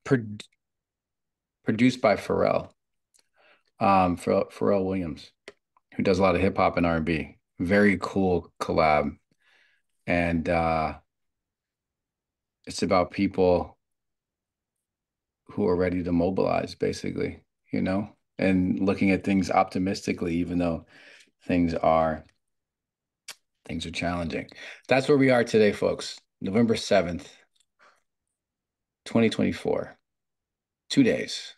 Pro produced by Pharrell Williams, who does a lot of hip hop and R&B. Very cool collab. And it's about people who are ready to mobilize, basically, and looking at things optimistically, even though things are things are challenging. That's where we are today, folks. November 7th, 2024, 2 days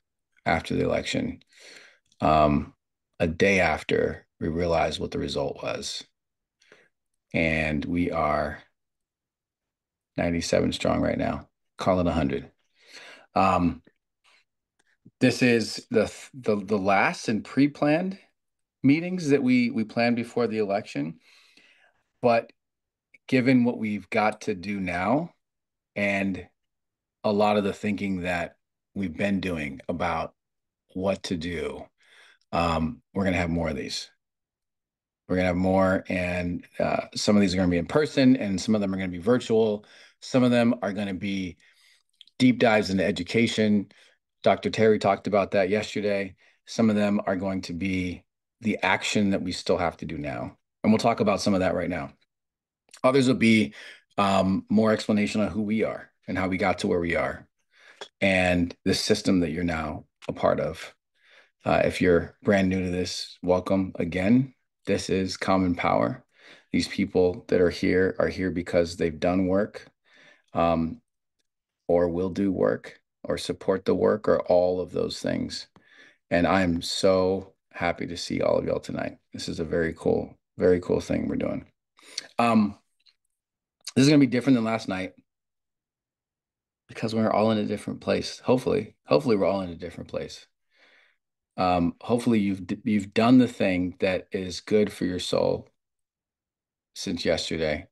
after the election, a day after we realized what the result was. And we are 97 strong right now. Call it 100. This is the last and pre-planned meetings that we planned before the election. But given what we've got to do now and a lot of the thinking that we've been doing about what to do, we're going to have more of these. We're going to have more, and some of these are going to be in person, and some of them are going to be virtual. Some of them are going to be deep dives into education. Dr. Terry talked about that yesterday. Some of them are going to be the action that we still have to do now. And we'll talk about some of that right now. Others will be more explanation on who we are and how we got to where we are and the system that you're now a part of. If you're brand new to this, welcome again. This is Common Power. These people that are here because they've done work, or will do work, or support the work, or all of those things. And I'm so happy to see all of y'all tonight. This is a very cool thing we're doing. This is going to be different than last night because we're all in a different place. Hopefully we're all in a different place. Hopefully you've done the thing that is good for your soul since yesterday.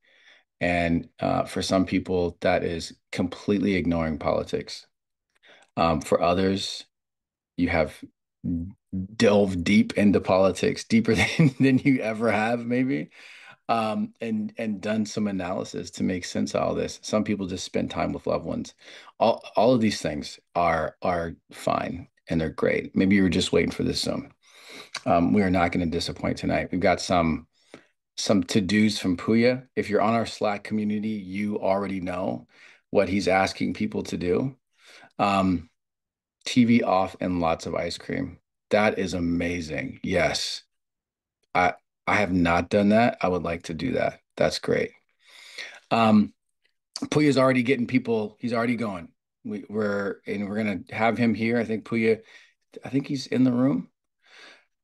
And for some people, that is completely ignoring politics. For others, you have delved deep into politics, deeper than you ever have, maybe, and done some analysis to make sense of all this. Some people just spend time with loved ones. All of these things are fine and they're great. Maybe you were just waiting for this Zoom. We are not going to disappoint tonight. We've got some to-dos from Puya. If you're on our Slack community, you already know what he's asking people to do. TV off and lots of ice cream. That is amazing. Yes. I I have not done that. I would like to do that. That's great. Um, Puya's already getting people, he's already going. We're gonna have him here. I think Puya, I think he's in the room.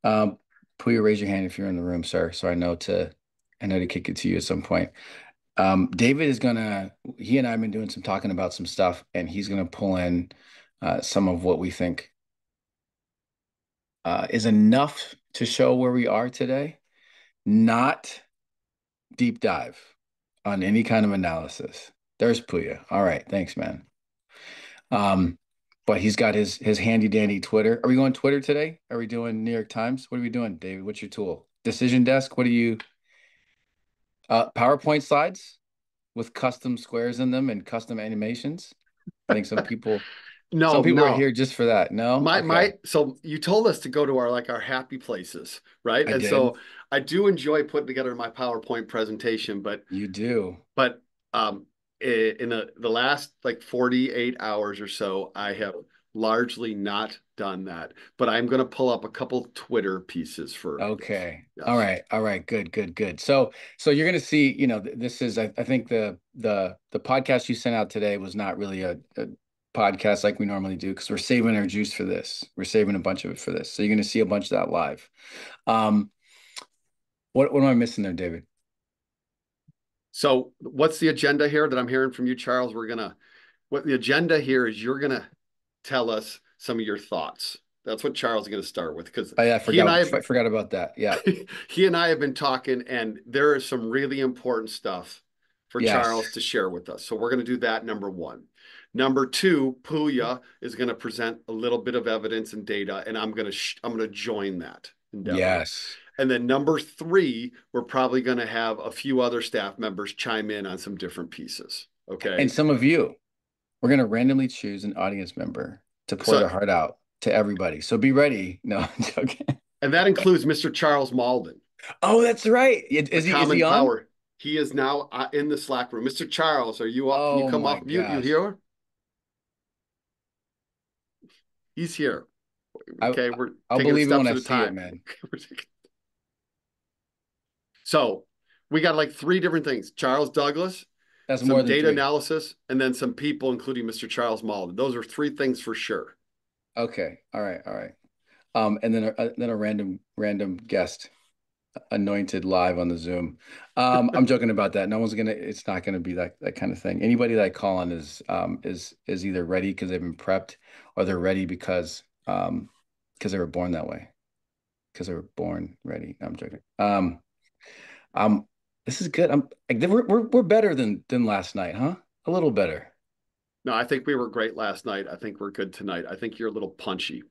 Um, Puya, raise your hand if you're in the room, sir. So I know to kick it to you at some point. David is he and I have been doing some talking about some stuff, and he's gonna pull in some of what we think is enough to show where we are today, not deep dive on any kind of analysis. There's Puya. All right, thanks, man. Um, but he's got his handy dandy Twitter. Are we going Twitter today? Are we doing New York Times? What are we doing, David? What's your tool? Decision Desk? What are you? PowerPoint slides with custom squares in them and custom animations. I think some No, people are no. here just for that. No? Okay. So you told us to go to our happy places, right? I And did. so I do enjoy putting together my PowerPoint presentation, You do. but in the last like 48 hours or so, I have largely not done that. But I'm going to pull up a couple Twitter pieces for this. Okay. All Yes. right. All right. Good, good, good. So you're gonna see, this is I think the podcast you sent out today was not really a podcast like we normally do because we're saving our juice for this. We're saving a bunch of it for this. So you're gonna see a bunch of that live. Um, what am I missing there, David? So what's the agenda here that I'm hearing from you, Charles? What the agenda here is you're gonna tell us some of your thoughts. That's what Charles is going to start with because Oh yeah, I he and I forgot have forgot about that. Yeah. he and I have been talking, and there is some really important stuff for Yes. Charles to share with us. So we're going to do that. Number one. Number two, Puya is going to present a little bit of evidence and data, and I'm going to join that endeavor. Yes. And then number three, we're probably going to have a few other staff members chime in on some different pieces. And Okay. some of you. We're gonna randomly choose an audience member to pour So, their heart out to everybody. So be ready. No, I'm joking. and that includes Mr. Charles Malden, Oh, that's right. the Is Common he on? Power. He is now in the Slack room. Mr. Charles, are you up? Can you Oh come my off mute? You gosh. here? He's here. I Okay, we're I'll taking it believe it when steps I at a see it, time. man. So we got like three different things: Charles Douglas, That's more some than data three. analysis, and then some people, including Mr. Charles Malden. Those are three things for sure. Okay. All right. All right. And then a random guest anointed live on the Zoom. I'm joking about that. No one's gonna. It's not gonna be that kind of thing. Anybody that I call on is either ready because they've been prepped, or they're ready because they were born that way. Because they were born ready. No, I'm joking. Um, this is good. We're better than last night, huh? A little better. No, I think we were great last night. I think we're good tonight. I think you're a little punchy.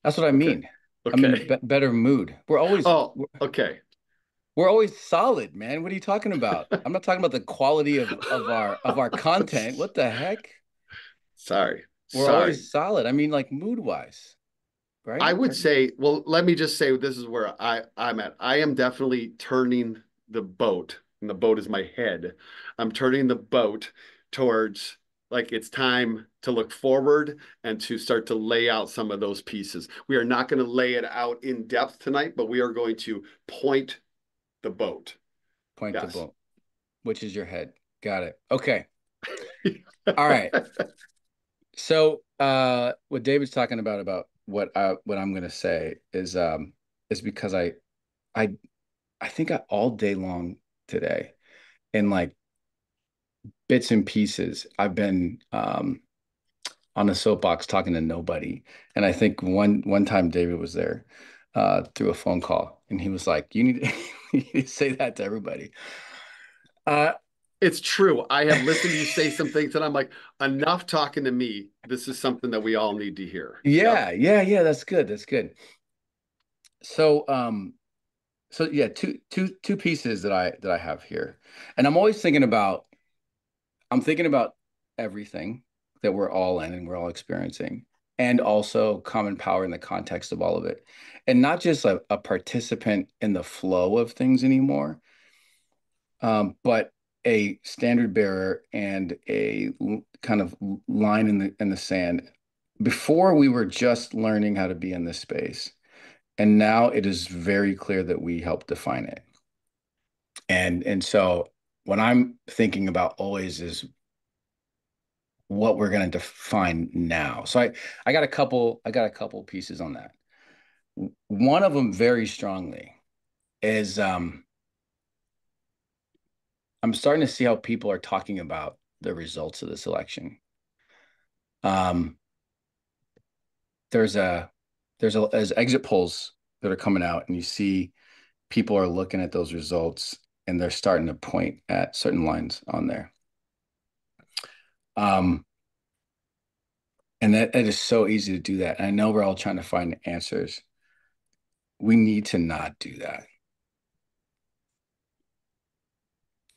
That's what I Okay. mean. I'm in a Okay. better mood. We're always Oh, okay. we're always solid, man. What are you talking about? I'm not talking about the quality of our content. What the heck? Sorry. We're Sorry. always solid. I mean, like mood wise, I right? would say, well, let me just say this is where I'm at. I am definitely turning the boat, and the boat is my head. I'm turning the boat towards like it's time to look forward and to start to lay out some of those pieces. We are not going to lay it out in depth tonight, but we are going to point the boat. Point the Yes. boat, which is your head. Got it. Okay. All right. So, what David's talking about what I'm gonna say is because I I think all day long today in like bits and pieces I've been on a soapbox talking to nobody. And I think one time David was there through a phone call and he was like, you need to, you need to say that to everybody. Uh It's true. I have listened to you say some things, and I'm like, enough talking to me. This is something that we all need to hear. Yep. yeah, that's good. That's good. So so yeah, two pieces that I have here. And I'm thinking about everything that we're all in and we're all experiencing, and also common power in the context of all of it. And not just a participant in the flow of things anymore, but a standard bearer and kind of line in the sand. Before we were just learning how to be in this space, and now it is very clear that we help define it. And so what I'm thinking about always is what we're going to define now. So I got a couple pieces on that. One of them very strongly is I'm starting to see how people are talking about the results of this election. Um, there's a there's exit polls that are coming out, and you see people are looking at those results, and they're starting to point at certain lines on there. Um, and that it is so easy to do that. And I know we're all trying to find answers. We need to not do that.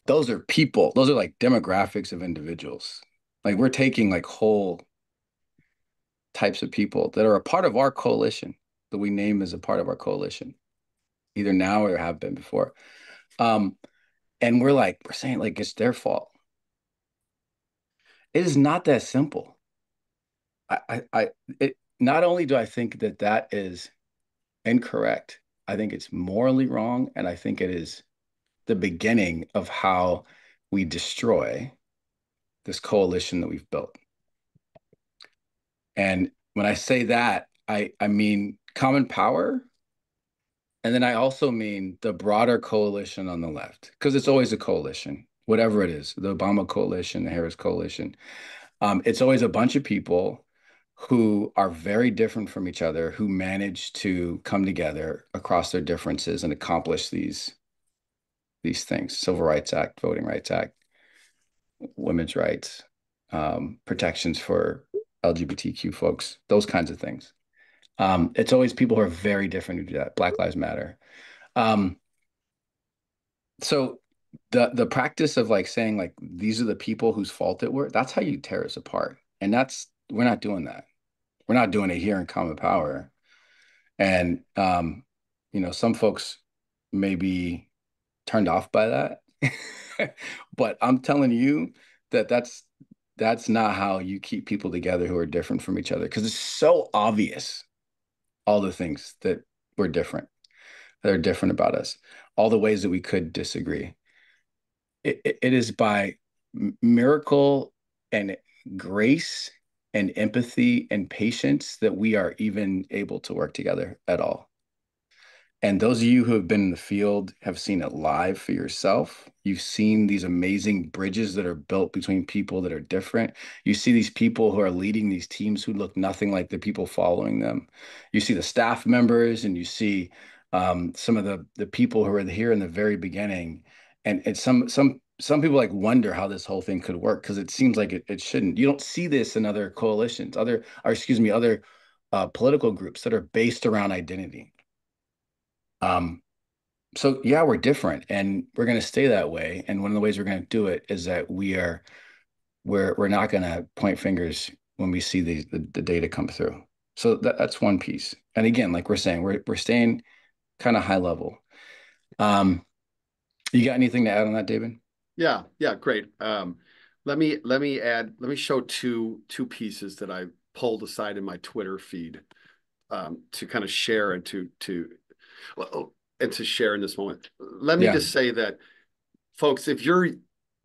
Those are people. Those are like demographics of individuals. Like we're taking like whole types of people that are a part of our coalition that we name as a part of our coalition, either now or have been before. Um, and we're saying like it's their fault. It is not that simple. It not only do I think that that is incorrect, I think it's morally wrong, and I think it is the beginning of how we destroy this coalition that we've built. And when I say that, I mean common power. And then I also mean the broader coalition on the left, because it's always a coalition, whatever it is, the Obama coalition, the Harris coalition. It's always a bunch of people who are very different from each other, who manage to come together across their differences and accomplish these things: Civil Rights Act, Voting Rights Act, women's rights, protections for LGBTQ folks, those kinds of things. It's always people who are very different who do that. Black Lives Matter. Um, so the practice of like saying like these are the people whose fault it were, that's how you tear us apart. And we're not doing that. We're not doing it here in Common Power. And some folks may be turned off by that. But I'm telling you that that's not how you keep people together who are different from each other, because it's so obvious all the things that we're different, that are different about us, all the ways that we could disagree. It is by miracle and grace and empathy and patience that we are even able to work together at all. And those of you who have been in the field have seen it live for yourself. You've seen these amazing bridges that are built between people that are different. You see these people who are leading these teams who look nothing like the people following them. You see the staff members, and you see some of the people who were here in the very beginning. And some people like wonder how this whole thing could work, because it seems like it shouldn't. You don't see this in other coalitions, other political groups that are based around identity. Um, so yeah, we're different, and we're going to stay that way. And one of the ways we're going to do it is that we're not going to point fingers when we see the data come through. So that's one piece. And again, like we're saying, we're staying kind of high level. Um, you got anything to add on that, David? Yeah, yeah, great. Let me show two pieces that I pulled aside in my Twitter feed to kind of share well, and to share in this moment. Let me Yeah. just say that, folks,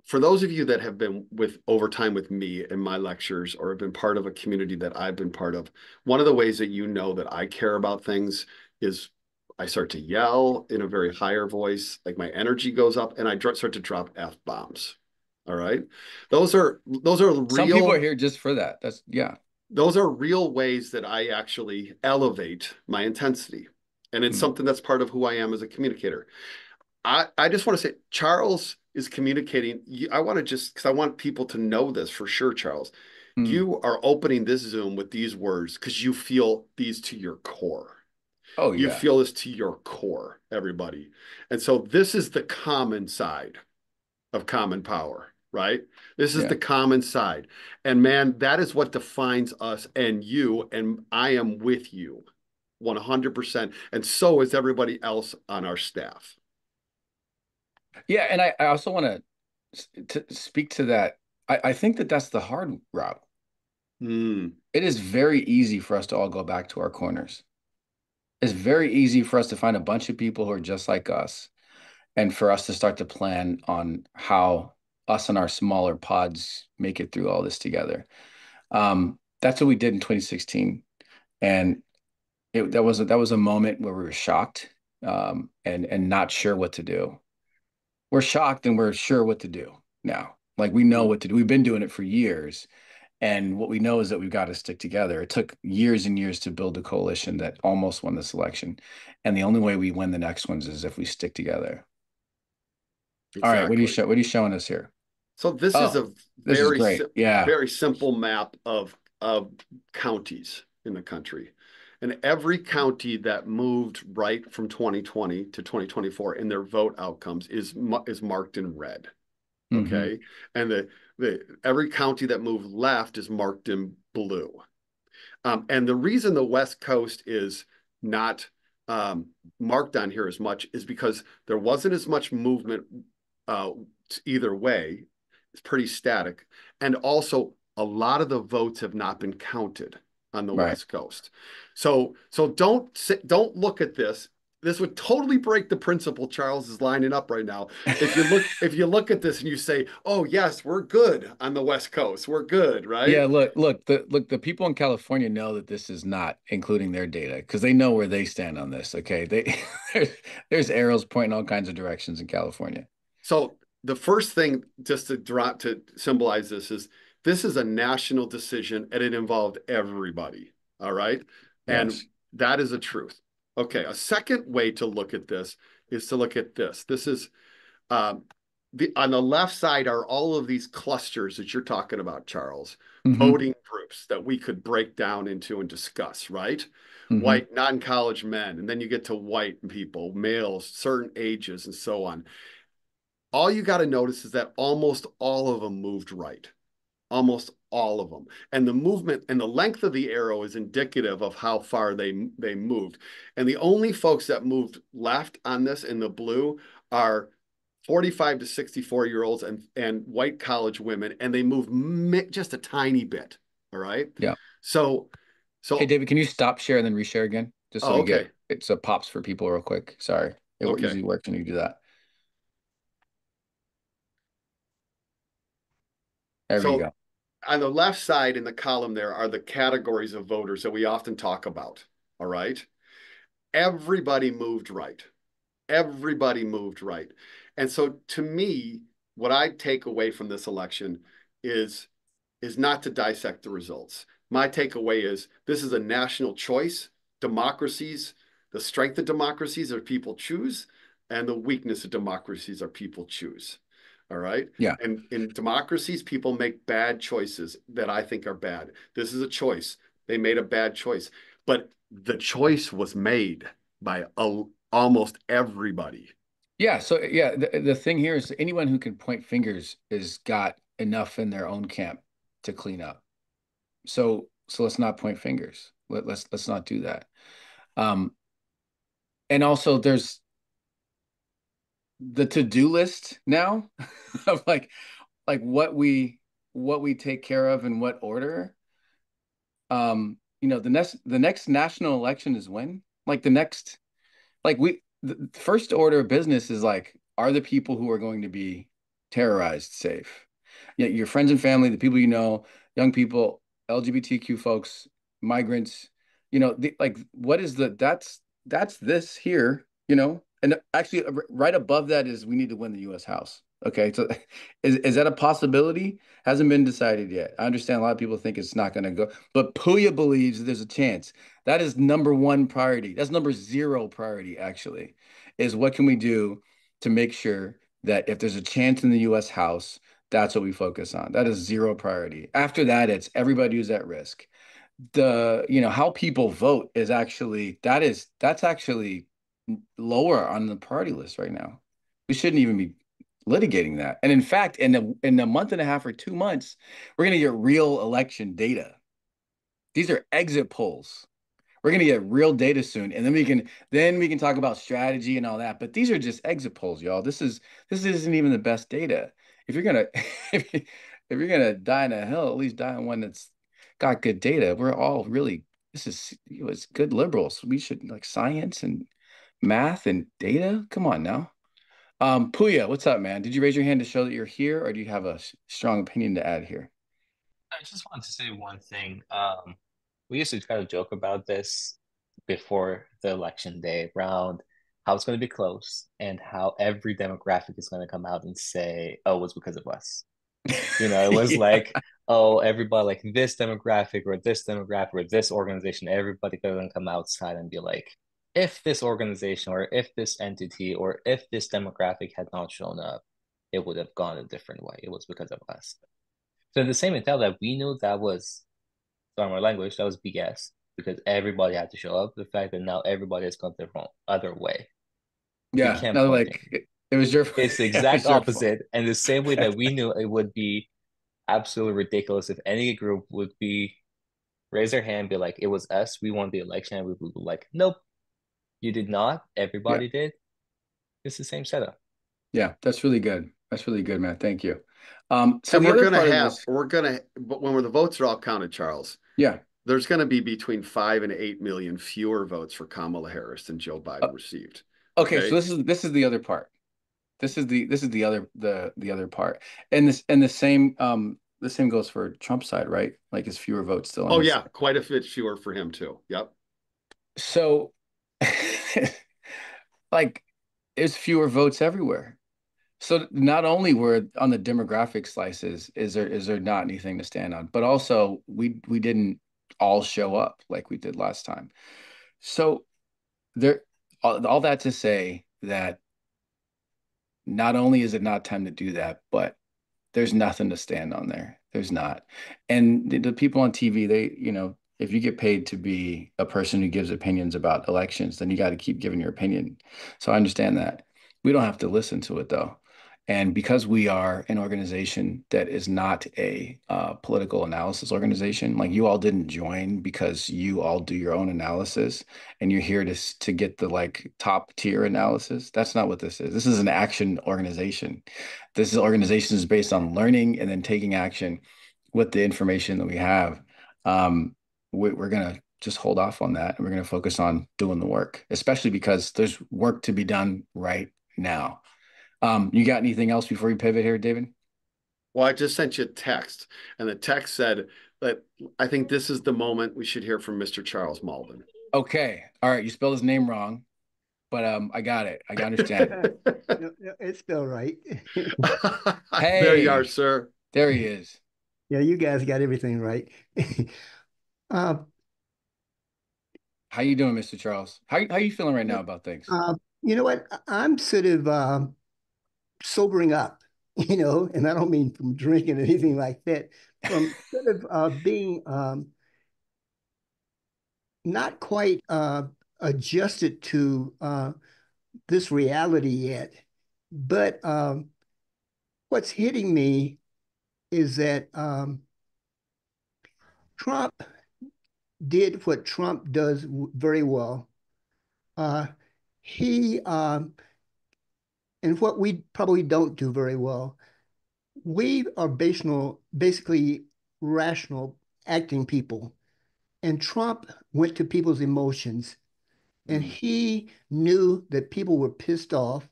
for those of you that have been with over time with me in my lectures or have been part of a community that I've been part of, one of the ways that you know that I care about things is I start to yell in a very higher voice, like my energy goes up, and I start to drop F bombs. All right, those are Some people are real here just for that. Yeah. those are real ways that I actually elevate my intensity, and it's Mm, something that's part of who I am as a communicator. I just want to say Charles is communicating. I want to just, because I want people to know this for sure, Charles. mm. You are opening this Zoom with these words because you feel these to your core. Oh You yeah. feel this to your core, everybody. And so this is the common side of common power, right? This is the Yeah. common side. And man, that is what defines us and you. And I am with you 100%. And so is everybody else on our staff. Yeah. And I also want to speak to that. I think that that's the hard route. Mm. It is very easy for us to all go back to our corners. It's very easy for us to find a bunch of people who are just like us, and for us to start to plan on how us and our smaller pods make it through all this together. That's what we did in 2016. And that was a moment where we were shocked, and not sure what to do. We're shocked and we're sure what to do now. Like we know what to do. We've been doing it for years. And what we know is that we've got to stick together. It took years and years to build a coalition that almost won this election. And the only way we win the next ones is if we stick together. All right, Exactly. what are you showing us here? So this is Oh, a this is great. Yeah. very simple map of counties in the country. And every county that moved right from 2020 to 2024 in their vote outcomes is marked in red. Hmm. Okay. And the every county that moved left is marked in blue. And the reason the West Coast is not marked on here as much is because there wasn't as much movement uh, either way. It's pretty static. And also, a lot of the votes have not been counted on the Right. West Coast. So don't look at this. This would totally break the principle Charles is lining up right now. If you look at this and you say, "Oh yes, we're good on the West Coast. We're good, right?" Yeah, the people in California know that this is not including their data, because they know where they stand on this. Okay. There's, there's arrows pointing all kinds of directions in California. So the first thing just to drop to symbolize this is a national decision and it involved everybody. All right. And Yes. that is a truth. Okay. A second way to look at this is to look at this. This is um, on the left side are all of these clusters that you're talking about, Charles, Hmm. voting groups that we could break down into and discuss, right? Hmm. White non-college men, and then you get to white people, males, certain ages, and so on. All you got to notice is that almost all of them moved right. Almost all of them. And the movement and the length of the arrow is indicative of how far they moved. And the only folks that moved left on this in the blue are 45 to 64-year-olds and white college women, and they move just a tiny bit. All right. Yeah. So, Hey, so, David, can you stop share and then reshare again? Just so oh, we get okay. it so it pops for people real quick. Sorry. It Okay. usually works when you do that. There you So go. on the left side in the column there are the categories of voters that we often talk about. All right. Everybody moved right. Everybody moved right. And so to me, what I take away from this election is is not to dissect the results. My takeaway is this is a national choice. Democracies, the strength of democracies are people choose, and the weakness of democracies are people choose. All right. Yeah. And in democracies, people make bad choices that I think are bad. This is a choice. They made a bad choice, but the choice was made by almost everybody. Yeah. So yeah, the thing here is anyone who can point fingers is got enough in their own camp to clean up. So let's not point fingers. Let's not do that. Um, and also there's the to-do list now of like what we take care of in what order. The next national election is when? Like the next like the first order of business is like, are the people who are going to be terrorized safe? Yeah, your friends and family, the people you know, young people, LGBTQ folks, migrants, like what is that's this here, and actually right above that is we need to win the U.S. House. Okay, so is that a possibility? Hasn't been decided yet. I understand a lot of people think it's not going to go, but Puya believes there's a chance. That is number one priority. That's number zero priority, actually, is what can we do to make sure that if there's a chance in the U.S. House, that's what we focus on. That is zero priority. After that, it's everybody who's at risk. How people vote is that's actually lower on the priority list right now. We shouldn't even be litigating that. And in fact, in a month and a half or 2 months, we're going to get real election data. These are exit polls. We're going to get real data soon, and then we can talk about strategy and all that. But these are just exit polls, y'all. This isn't even the best data. If you're gonna if you're gonna die in a hill, at least die in one that's got good data. We're all really it's good liberals. We should like science and math and data. Come on now. Puya, what's up, man? Did you raise your hand to show that you're here, or do you have a strong opinion to add here? I just wanted to say one thing. We used to try to joke about this before the election day around how it's going to be close and how every demographic is going to come out and say, oh, it was because of us. It was Yeah, like, oh, everybody like this demographic or this organization, everybody going to come outside and be like, if this organization or if this entity or if this demographic had not shown up, it would have gone a different way. It was because of us. So the same intel that we knew that was, sorry my language, that was BS because everybody had to show up. The fact that now everybody has gone the wrong other way. We yeah. can't No, point like fingers. it was your It's the it exact was your fault. opposite. And the same way that we knew it would be absolutely ridiculous if any group would be raise their hand, be like, it was us, we won the election, and we would be like, nope, you did not. Yeah. Everybody did. It's the same setup. Yeah, that's really good. That's really good, man. Thank you. So And the other part of this, but when the votes are all counted, Charles, yeah. there's going to be between 5 and 8 million fewer votes for Kamala Harris than Joe Uh, Biden received. okay, so Okay. this is the other part. This is the other part. And the same goes for Trump's side, right? Like is fewer votes still on Oh his yeah, side. quite a bit fewer for him too. Yep. So like there's fewer votes everywhere. So not only were on the demographic slices, is there not anything to stand on, but also we didn't all show up like we did last time. So there, all that to say that not only is it not time to do that, but there's nothing to stand on there. There's not. And the people on TV, if you get paid to be a person who gives opinions about elections, then you got to keep giving your opinion. So I understand that. We don't have to listen to it though. And because we are an organization that is not a political analysis organization, like you all didn't join because you all do your own analysis and you're here to get the like top tier analysis. That's not what this is. This is an action organization. This organization is based on learning and then taking action with the information that we have. Um, we're gonna just hold off on that and we're gonna focus on doing the work, especially because there's work to be done right now. You got anything else before you pivot here, David? Well, I just sent you a text, and the text said that I think this is the moment we should hear from Mr. Charles Malden. Okay. All right. You spelled his name wrong, but I got it. I understand. No, no, it's still right. There you are, Hey, sir. there he is. Yeah, you guys got everything right. Uh, How you doing, Mr. Charles? How you feeling right now about things? you know what? I'm sort of sobering up, and I don't mean from drinking or anything like that, from sort of being not quite adjusted to this reality yet. But what's hitting me is that Trump did what Trump does very well. Uh, he and what we probably don't do very well. We are basically rational acting people, and Trump went to people's emotions, and Mm, he knew that people were pissed off.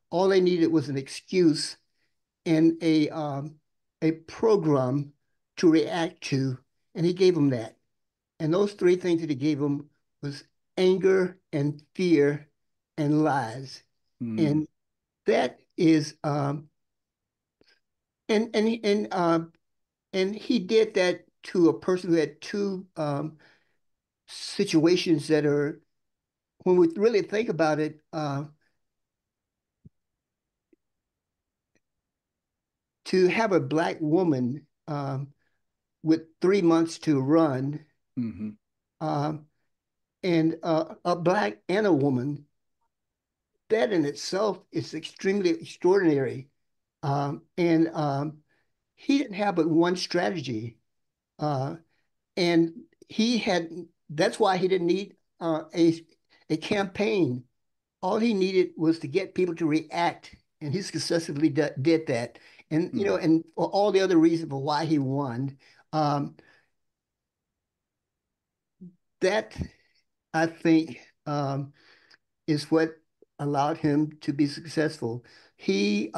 All they needed was an excuse and a program to react to, and he gave them that. And those three things that he gave them was anger and fear and lies. mm, And that is and he did that to a person who had two situations that are, when we really think about it, to have a black woman with 3 months to run, hmm um, and a black and a woman, that in itself is extremely extraordinary. And he didn't have but one strategy. Uh, and he had, that's why he didn't need a campaign. All he needed was to get people to react. And he successfully did that. And, mm, and for all the other reasons for why he won, um, that I think is what allowed him to be successful. He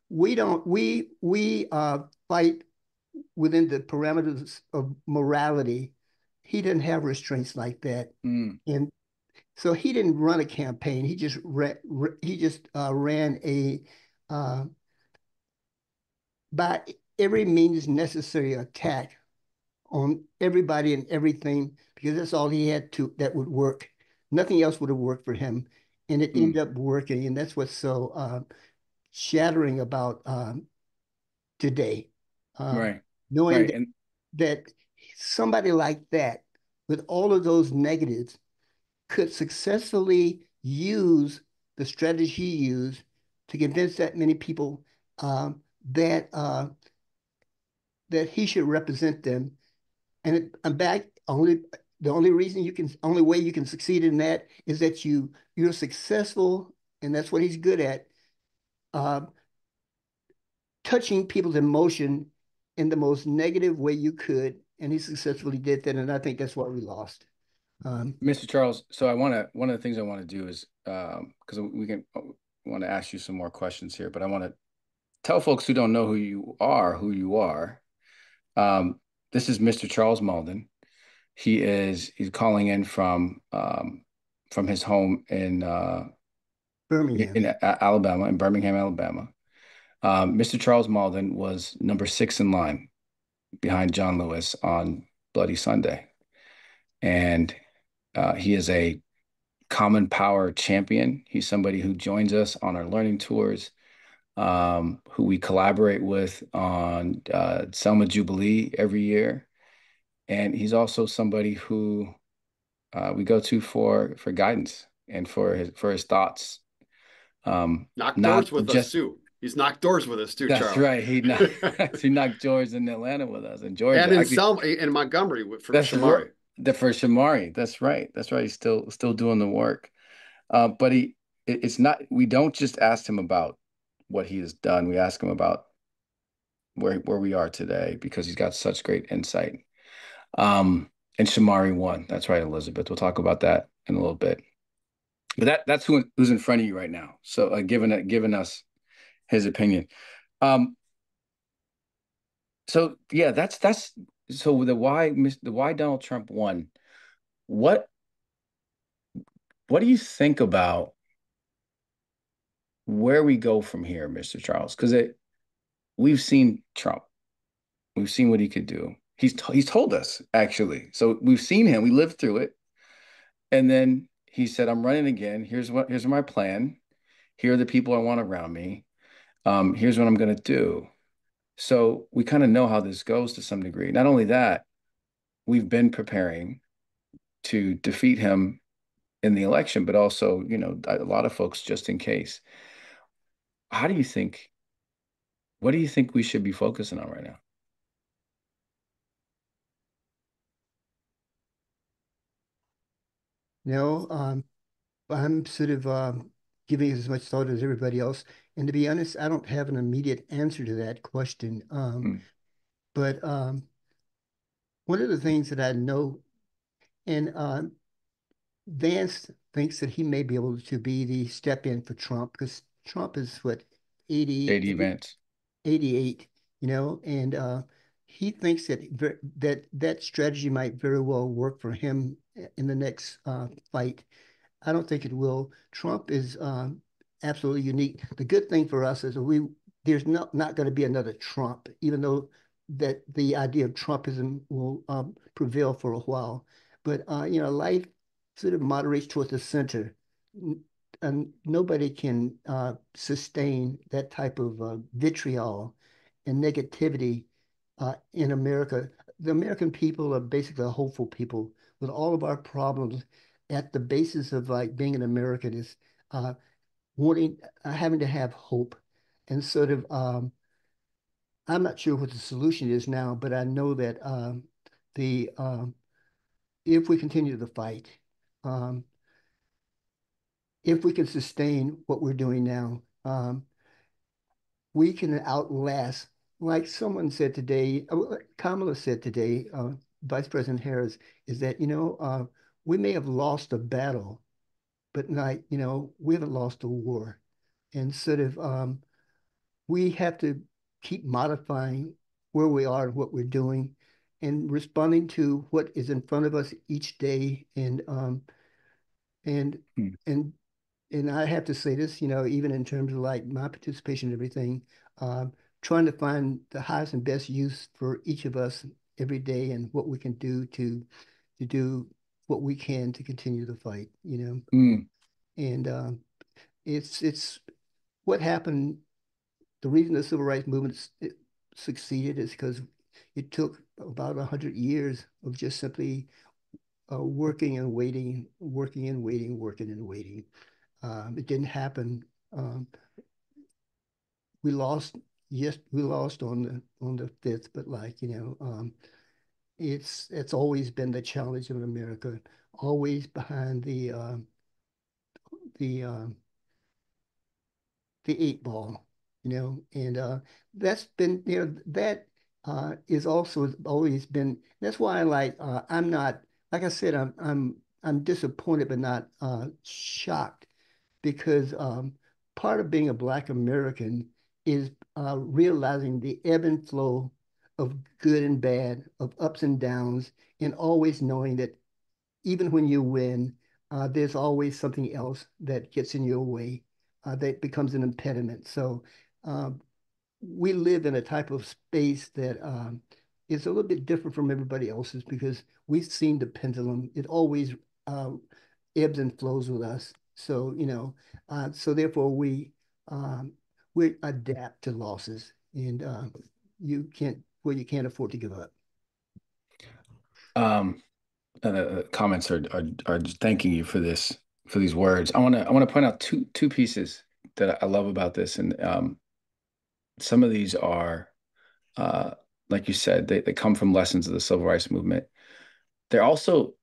we don't we fight within the parameters of morality. He didn't have restraints like that, mm, and so he didn't run a campaign. He just ran a uh, by every means necessary attack on everybody and everything, because that's all he had to that would work. Nothing else would have worked for him, and it mm. ended up working. And that's what's so shattering about today. Uh, Right, Knowing right. And that somebody like that, with all of those negatives, could successfully use the strategy he used to convince that many people that that he should represent them. And I'm back. The only reason you can, only way you can succeed in that is that you're successful, and that's what he's good at. Uh, Touching people's emotion in the most negative way you could, and he successfully did that. And I think that's why we lost. Mr. Charles, so I want to one of the things I want to do is because we can want to ask you some more questions here, but I want to tell folks who don't know who you are. Um, this is Mr. Charles Malden. He's calling in from his home Birmingham. in Alabama, in Birmingham, Alabama. Mr. Charles Malden was number 6 in line behind John Lewis on Bloody Sunday, and he is a Common Power champion. He's somebody who joins us on our learning tours, who we collaborate with on Selma Jubilee every year. And he's also somebody who we go to for guidance and for his thoughts. Knocked Not doors with us just too. He's knocked doors with us too, that's Charles. right. He knocked George in Atlanta with us, in And Georgia. in Actually, Selma, in Montgomery for that's right. Shamari. The first Shamari. That's right. That's right. He's still doing the work. But it's not. We don't just ask him about what he has done. We ask him about where we are today because he's got such great insight. And Shamari won. That's right, Elizabeth. We'll talk about that in a little bit. But that's who's in front of you right now. So giving us his opinion. Um, so yeah, that's so the why Donald Trump won. What what do you think about where we go from here, Mr. Charles? Because we've seen Trump. We've seen what he could do. He's told us actually. So we've seen him. We lived through it. And then he said, "I'm running again. Here's my plan. Here are the people I want around me. Here's what I'm going to do." So we kind of know how this goes to some degree. Not only that, we've been preparing to defeat him in the election, but also, a lot of folks just in case. How do you think, what do you think we should be focusing on right now? No, I'm sort of giving it as much thought as everybody else. And to be honest, I don't have an immediate answer to that question. Hmm. But one of the things that I know, and Vance thinks that he may be able to be the step in for Trump because Trump is what, 80, JD Vance. 88, and he thinks that that strategy might very well work for him in the next fight. I don't think it will. Trump is absolutely unique. The good thing for us is that there's not going to be another Trump, even though that the idea of Trumpism will prevail for a while. But life sort of moderates towards the center, and nobody can sustain that type of vitriol and negativity in America. The American people are basically a hopeful people with all of our problems at the basis of like being an American is uh, wanting, having to have hope and sort of, I'm not sure what the solution is now, but I know that the if we continue the fight, um, if we can sustain what we're doing now, we can outlast, like someone said today, Kamala said today, Vice President Harris, is that, we may have lost a battle, but not, we haven't lost a war. And sort of, we have to keep modifying where we are and what we're doing and responding to what is in front of us each day. And, Hmm. and, and I have to say this, even in terms of like my participation in everything, um, trying to find the highest and best use for each of us every day and what we can do to do what we can to continue the fight. Hmm. And it's what happened. The reason the civil rights movement succeeded is because it took about 100 years of just simply working and waiting, working and waiting, working and waiting. It didn't happen. Um, we lost. Yes, we lost on the fifth, but like it's always been the challenge of America, always behind the the eight ball, and that's been, that is also always been, that's why I'm not, like I said, I'm disappointed but not shocked because part of being a Black American is realizing the ebb and flow of good and bad, of ups and downs, and always knowing that even when you win, there's always something else that gets in your way, that becomes an impediment. So uh, we live in a type of space that is a little bit different from everybody else's because we've seen the pendulum. It always uh, ebbs and flows with us. So, so therefore um, we adapt to losses and you can't afford to give up. Um, the comments are thanking you for these words. I want to point out two pieces that I love about this, and some of these are, uh, like you said, they come from lessons of the civil rights movement. They're also,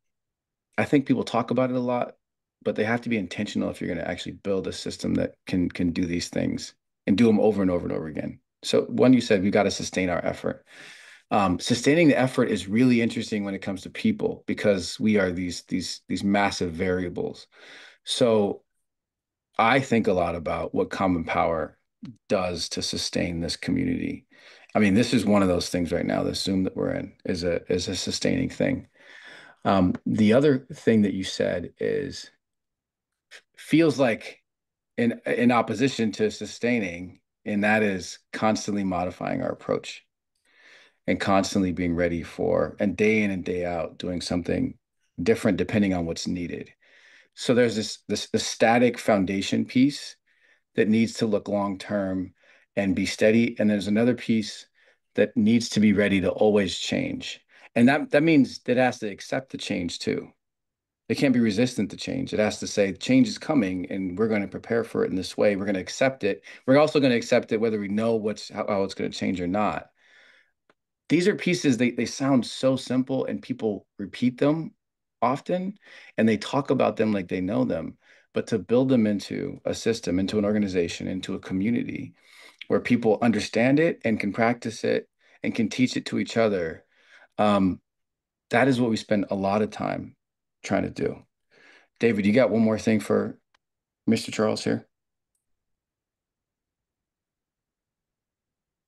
I think people talk about it a lot, but they have to be intentional if you're going to actually build a system that can do these things and do them over and over and over again. So one, you said we got to sustain our effort. Sustaining the effort is really interesting when it comes to people because we are these massive variables. So I think a lot about what Common Power does to sustain this community. I mean, this is one of those things right now. The Zoom that we're in is a sustaining thing. The other thing that you said is feels like in opposition to sustaining, and that is constantly modifying our approach and constantly being ready for and day in and day out doing something different depending on what's needed. So there's this static foundation piece that needs to look long term and be steady. And there's another piece that needs to be ready to always change. And that means that it has to accept the change too. It can't be resistant to change. It has to say change is coming and we're going to prepare for it in this way. We're going to accept it. We're also going to accept it whether we know how it's going to change or not. These are pieces, they sound so simple and people repeat them often and they talk about them like they know them. But to build them into a system, into an organization, into a community where people understand it and can practice it and can teach it to each other, um, that is what we spend a lot of time trying to do. David, you got one more thing for Mr. Charles here?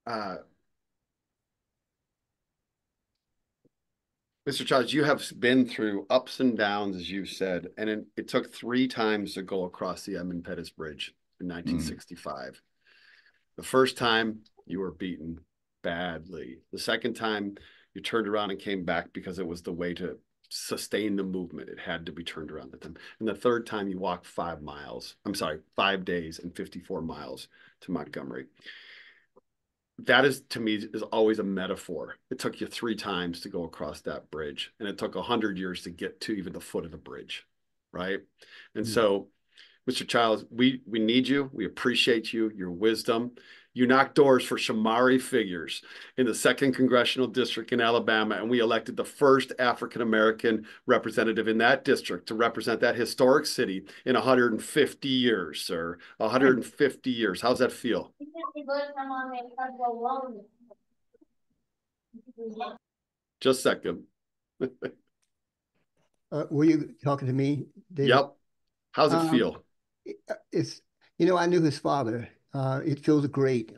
Uh, Mr. Charles, you have been through ups and downs, as you said, and it took 3 times to go across the Edmund Pettus Bridge in Mm, 1965. The first time you were beaten badly. The second time you turned around and came back because it was the way to sustain the movement. It had to be turned around at them. And the third time you walked 5 miles. I'm sorry, 5 days and 54 miles to Montgomery. That is, to me, is always a metaphor. It took you 3 times to go across that bridge, and it took 100 years to get to even the foot of the bridge, right? And Yeah. so, Mr. Childs, we need you. We appreciate you, your wisdom. You knocked doors for Shamari figures in the 2nd Congressional District in Alabama, and we elected the first African-American representative in that district to represent that historic city in 150 years, sir. 150 years. How's that feel? Just a second. Were you talking to me, David? Yep. How's it Um, feel? it's, I knew his father. It feels great.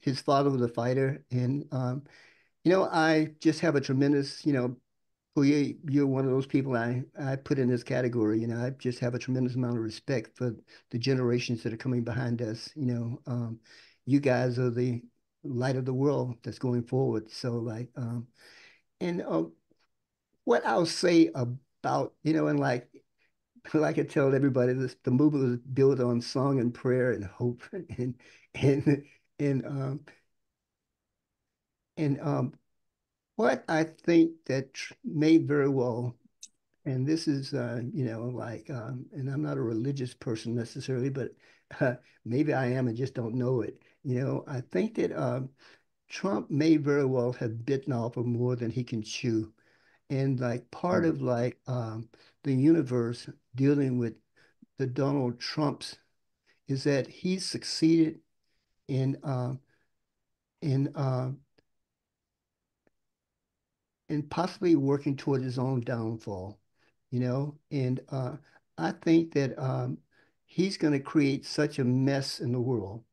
His father was a fighter, and I just have a tremendous, well, you're one of those people I put in this category. I just have a tremendous amount of respect for the generations that are coming behind us. You guys are the light of the world that's going forward. So like, and what I'll say about, and like, like I tell everybody, the movement was built on song and prayer and hope and and um and what I think that may very well, and this is like, and I'm not a religious person necessarily, but maybe I am and just don't know it. I think that Trump may very well have bitten off of more than he can chew. And like part mm, of like the universe dealing with the Donald Trumps is that he succeeded in in uh, in possibly working toward his own downfall, and I think that he's going to create such a mess in the world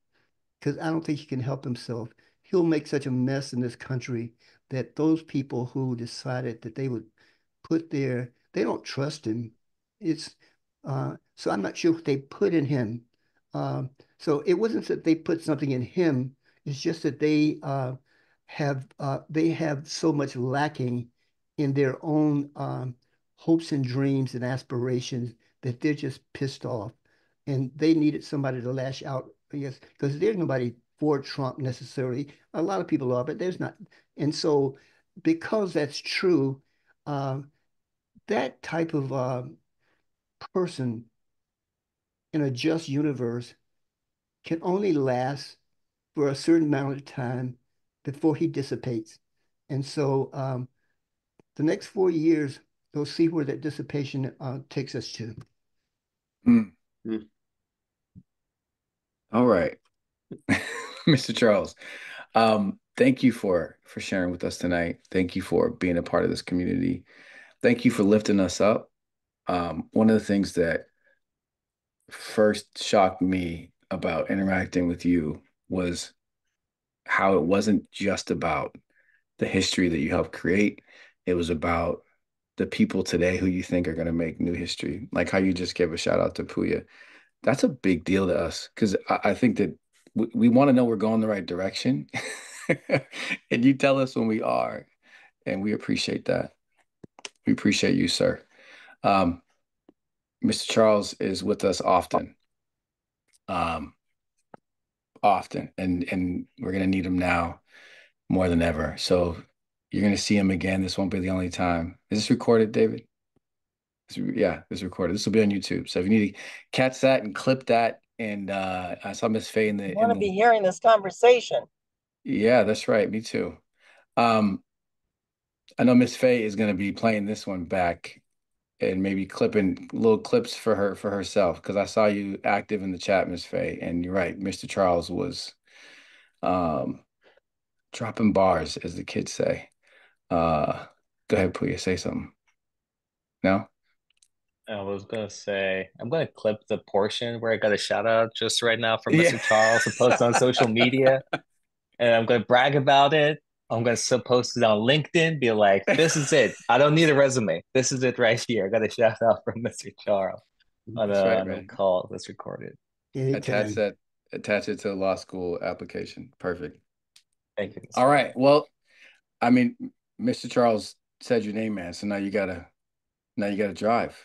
because I don't think he can help himself. He'll make such a mess in this country that those people who decided that they would they don't trust him. It's so I'm not sure what they put in him. So it wasn't that they put something in him. It's just that they have so much lacking in their own hopes and dreams and aspirations that they're just pissed off, and they needed somebody to lash out. I guess because there's nobody for Trump necessarily. A lot of people are, but there's not. And so because that's true. Uh, that type of person in a just universe can only last for a certain amount of time before he dissipates. And so the next 4 years, we'll see where that dissipation takes us to. Mm. Mm. All right. Mr. Charles, thank you for sharing with us tonight. Thank you for being a part of this community. Thank you for lifting us up. One of the things that first shocked me about interacting with you was how it wasn't just about the history that you helped create. It was about the people today who you think are going to make new history, like how you just gave a shout out to Puya. That's a big deal to us because I think that we want to know we're going the right direction. And you tell us when we are, and we appreciate that. We appreciate you, sir. Um, Mr. Charles is with us um, often, and we're gonna need him now more than ever. So you're gonna see him again. This won't be the only time. Is this recorded, David? Yeah, it's recorded. This will be on YouTube. So if you need to catch that and clip that, and I saw Miss Faye in I the want to be hearing this conversation. yeah, that's right. Me too. Um, I know Miss Faye is gonna be playing this one back and maybe clipping little clips for herself because I saw you active in the chat, Miss Faye, and you're right. Mr. Charles was um dropping bars, as the kids say. Uh, go ahead, Puya, say something. No? I was gonna say I'm gonna clip the portion where I got a shout out just right now from Yeah. Mr. Charles to post on social media, and I'm gonna brag about it. I'm gonna still post it on LinkedIn, be like, "This is it. I don't need a resume. This is it right here." I got a shout out from Mr. Charles That's right, on a man. call that's recorded. Attach Anytime. that, attach it to the law school application. Perfect. Thank you, All Mr. right. Well, I mean, Mr. Charles said your name, man. So now you gotta drive.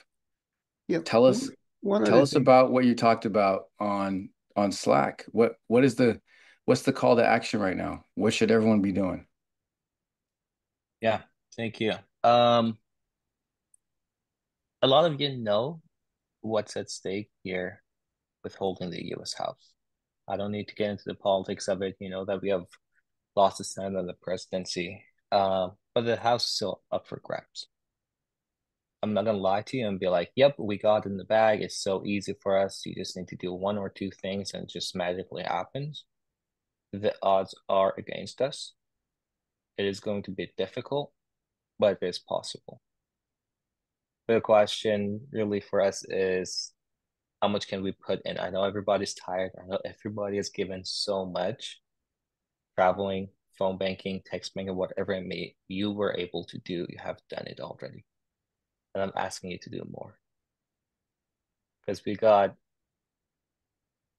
Yep. Tell us One tell other us thing. about what you talked about on Slack. What's the call to action right now? What should everyone be doing? Yeah, thank you. A lot of you know what's at stake here with holding the U.S. House. I don't need to get into the politics of it. You know that we have lost the Senate and the presidency, but the House is still up for grabs. I'm not gonna lie to you and be like, "Yep, we got it in the bag. It's so easy for us. You just need to do one or two things and it just magically happens." The odds are against us. It is going to be difficult, but it is possible. The question really for us is how much can we put in? I know everybody's tired. I know everybody has given so much traveling, phone banking, text banking, whatever it may you were able to do. You have done it already. And I'm asking you to do more. Because we got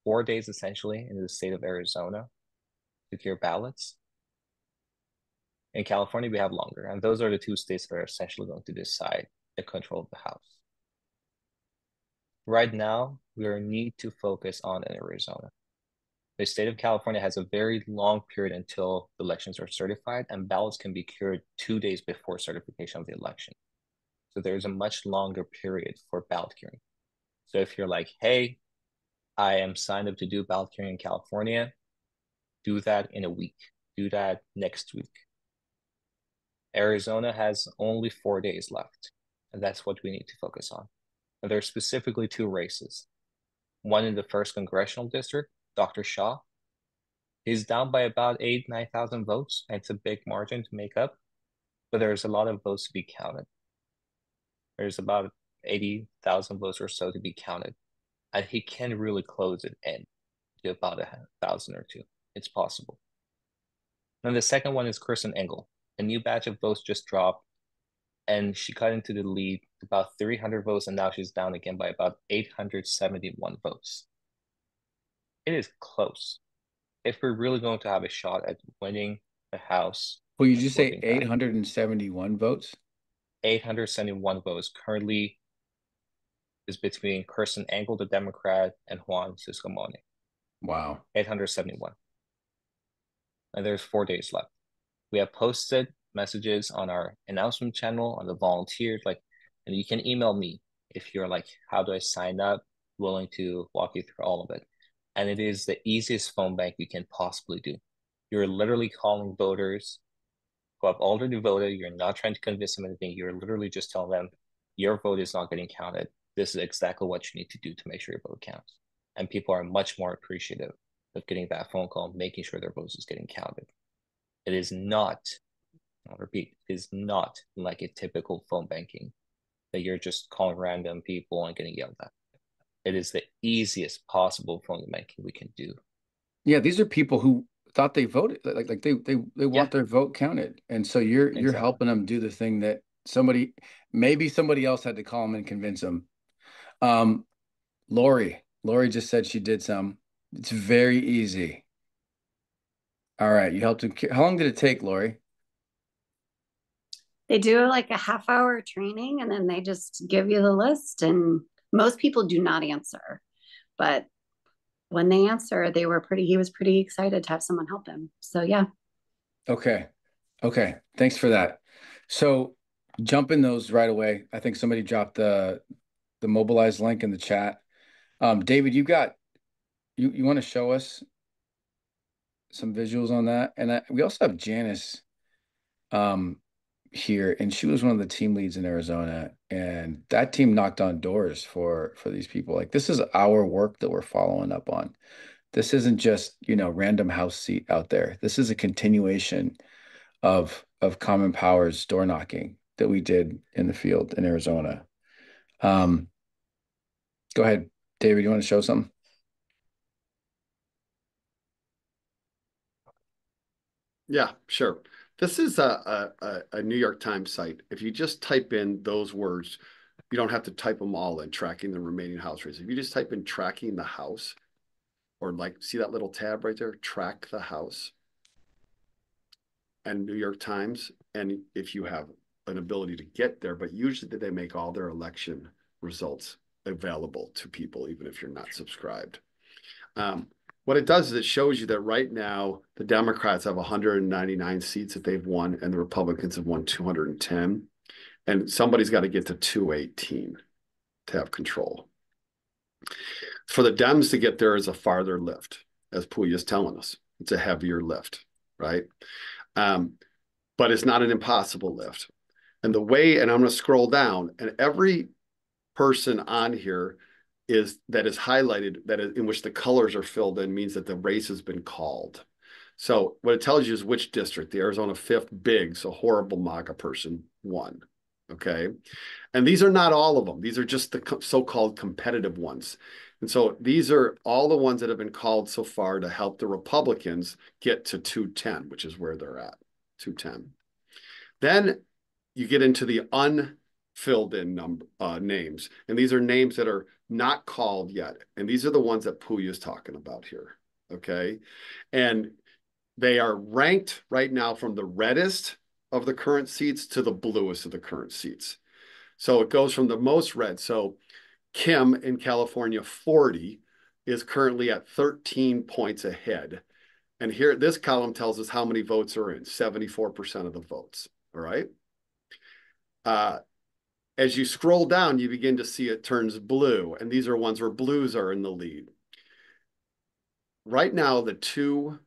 4 days essentially in the state of Arizona to secure ballots. In California, we have longer. And those are the two states that are essentially going to decide the control of the House. Right now, we need to focus on Arizona. The state of California has a very long period until the elections are certified, and ballots can be cured 2 days before certification of the election. So there's a much longer period for ballot curing. So if you're like, hey, I am signed up to do ballot curing in California, do that in a week. Do that next week. Arizona has only 4 days left, and that's what we need to focus on. And there's specifically two races. One in the first congressional district, Dr. Shaw. He's down by about 9,000 votes. And it's a big margin to make up, but there's a lot of votes to be counted. There's about 80,000 votes or so to be counted. And he can really close it in to about 1,000 or two. It's possible. And the second one is Kirsten Engel. A new batch of votes just dropped, and she cut into the lead about 300 votes, and now she's down again by about 871 votes. It is close. If we're really going to have a shot at winning the House, Well, you just say 871 votes? 871 votes currently is between Kirsten Engel, the Democrat, and Juan Ciscomone. Wow. 871. And there's 4 days left. We have posted messages on our announcement channel, on the volunteers, and you can email me if you're like, how do I sign up? Willing to walk you through all of it. And it is the easiest phone bank you can possibly do. You're literally calling voters who have already voted. You're not trying to convince them anything. You're literally just telling them your vote is not getting counted. This is exactly what you need to do to make sure your vote counts. And people are much more appreciative of getting that phone call, making sure their vote is getting counted. It is not, I'll repeat, it is not like a typical phone banking that you're just calling random people and getting yelled at. It is the easiest possible phone banking we can do. Yeah, these are people who thought they voted, like they want their vote counted, and so you're Exactly. helping them do the thing that maybe somebody else had to call them and convince them. Lori just said she did some. It's very easy. All right, you helped him. How long did it take, Lori? They do like a half hour training and then they just give you the list. And most people do not answer. But when they answer, he was pretty excited to have someone help him. So yeah. Okay. Okay. Thanks for that. So jump in those right away. I think somebody dropped the mobilized link in the chat. David, you want to show us some visuals on that? And we also have Janice here, and she was one of the team leads in Arizona, and that team knocked on doors for these people. Like, this is our work that we're following up on. This isn't just, random house seat out there. This is a continuation of Common Power's door knocking that we did in the field in Arizona. Go ahead, David, you want to show something? Yeah, sure. This is a New York Times site. If you just type in those words, you don't have to type them all in, tracking the remaining house race. If you just type in tracking the house, or like, see that little tab right there, track the house, and New York Times, and if you have an ability to get there, but usually they make all their election results available to people, even if you're not subscribed. What it does is it shows you that right now the Democrats have 199 seats that they've won, and the Republicans have won 210. And somebody's got to get to 218 to have control. For the Dems to get there is a farther lift, as Puya is telling us. It's a heavier lift, right? But it's not an impossible lift. And I'm going to scroll down, and every person on here that is highlighted, in which the colors are filled in, means that the race has been called. So what it tells you is which district. The Arizona 5th, big, so horrible MAGA person won. Okay. And these are not all of them. These are just the so-called competitive ones. And so these are all the ones that have been called so far to help the Republicans get to 210, which is where they're at, 210. Then you get into the unfilled in names. And these are names that are not called yet. And these are the ones that Puya is talking about here. Okay. And they are ranked right now from the reddest of the current seats to the bluest of the current seats. So it goes from the most red. So Kim in California, 40, is currently at 13 points ahead. And here, this column tells us how many votes are in, 74% of the votes. All right. As you scroll down, you begin to see it turns blue. And these are ones where blues are in the lead. Right now, the two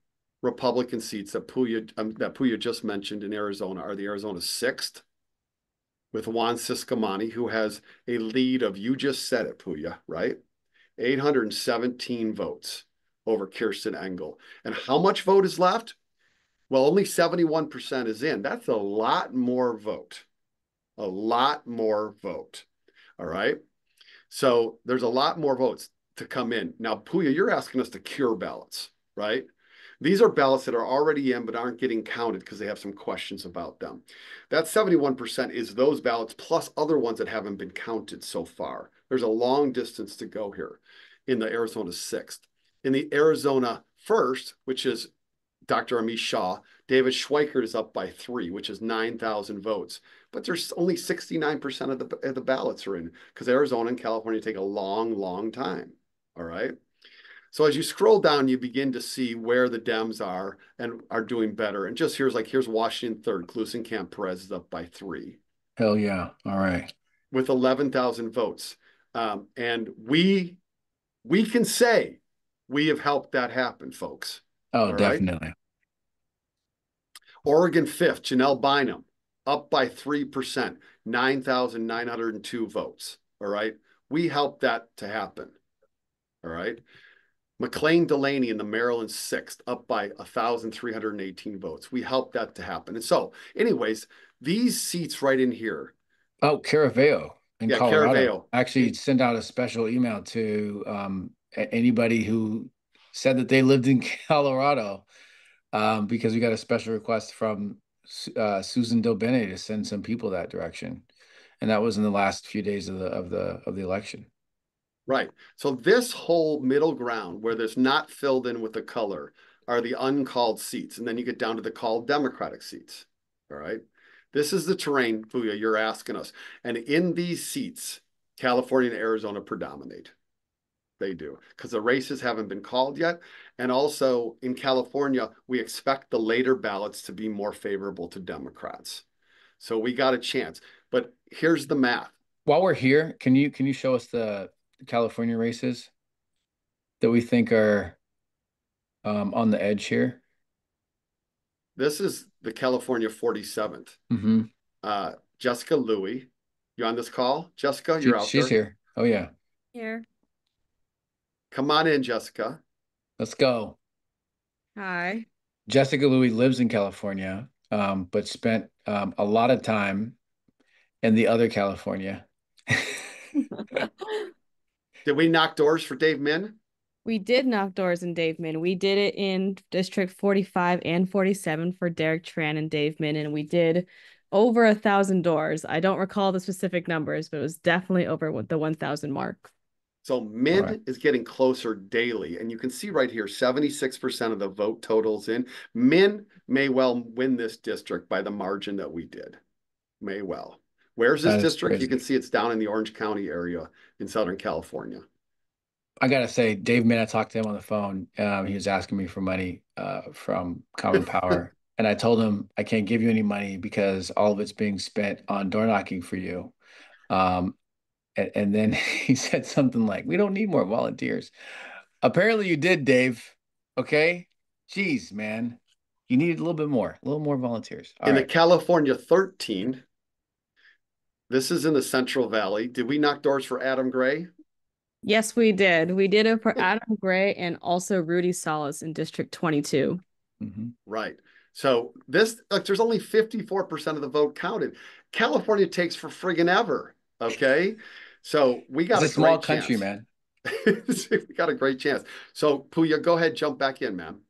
Republican seats that Puya just mentioned in Arizona are the Arizona 6th with Juan Ciscomani, who has a lead of, you just said it, Puya, right? 817 votes over Kirsten Engel. And how much vote is left? Well, only 71% is in. That's a lot more vote. A lot more vote. All right. So there's a lot more votes to come in. Now, Puya, you're asking us to cure ballots, right? These are ballots that are already in but aren't getting counted because they have some questions about them. That 71% is those ballots plus other ones that haven't been counted so far. There's a long distance to go here in the Arizona 6th. In the Arizona 1st, which is Dr. Amish Shah, David Schweikert is up by 3, which is 9,000 votes. But there's only 69% of the ballots are in because Arizona and California take a long, long time. All right. So as you scroll down, you begin to see where the Dems are and are doing better. And just here's Washington 3rd. Gluesenkamp Perez is up by 3. Hell yeah. All right. With 11,000 votes. And we can say We have helped that happen, folks. Oh, All right. definitely. Oregon 5th, Janelle Bynum, up by 3%, 9,902 votes. All right. We helped that to happen. All right. McLean Delaney in the Maryland 6th, up by 1,318 votes. We helped that to happen. And so, anyways, these seats right in here. Oh, Caraveo in Yeah, Colorado. Caraveo. Actually sent out a special email to anybody who said that they lived in Colorado, because we got a special request from Susan Dobene to send some people that direction. And that was in the last few days of the election. Right. So this whole middle ground where there's not filled in with the color are the uncalled seats. And then you get down to the called Democratic seats. All right. This is the terrain, Puya, you're asking us. And in these seats, California and Arizona predominate. They do, because the races haven't been called yet. And also in California, we expect the later ballots to be more favorable to Democrats. So we got a chance. But here's the math. While we're here, can you show us the California races that we think are on the edge here? This is the California 47th. Mm-hmm. Jessica Louie, you on this call? Jessica, you're out She's there. here. Oh yeah. Here. Come on in, Jessica. Let's go. Hi. Jessica Louie lives in California, but spent a lot of time in the other California. Did we knock doors for Dave Min? We did knock doors in Dave Min. We did it in District 45 and 47 for Derek Tran and Dave Min, and we did over 1,000 doors. I don't recall the specific numbers, but it was definitely over the 1,000 mark. So Min Right. is getting closer daily. And you can see right here, 76% of the vote totals in. Min may well win this district by the margin that we did. May well. Where's this That is district? crazy. You can see it's down in the Orange County area in Southern California. I gotta say, Dave Min, I talked to him on the phone. He was asking me for money from Common Power. And I told him I can't give you any money because all of it's being spent on door knocking for you. And then he said something like, "We don't need more volunteers." Apparently you did, Dave. Okay? Jeez, man. You needed a little more volunteers. All In the right. California 13, this is in the Central Valley. Did we knock doors for Adam Gray? Yes, we did. We did it for Adam Gray and also Rudy Salas in District 22. Mm-hmm. Right. So this, look, there's only 54% of the vote counted. California takes for friggin' ever. Okay. So we got It's a small country, man. We got a great chance. So Puya, go ahead, jump back in, man.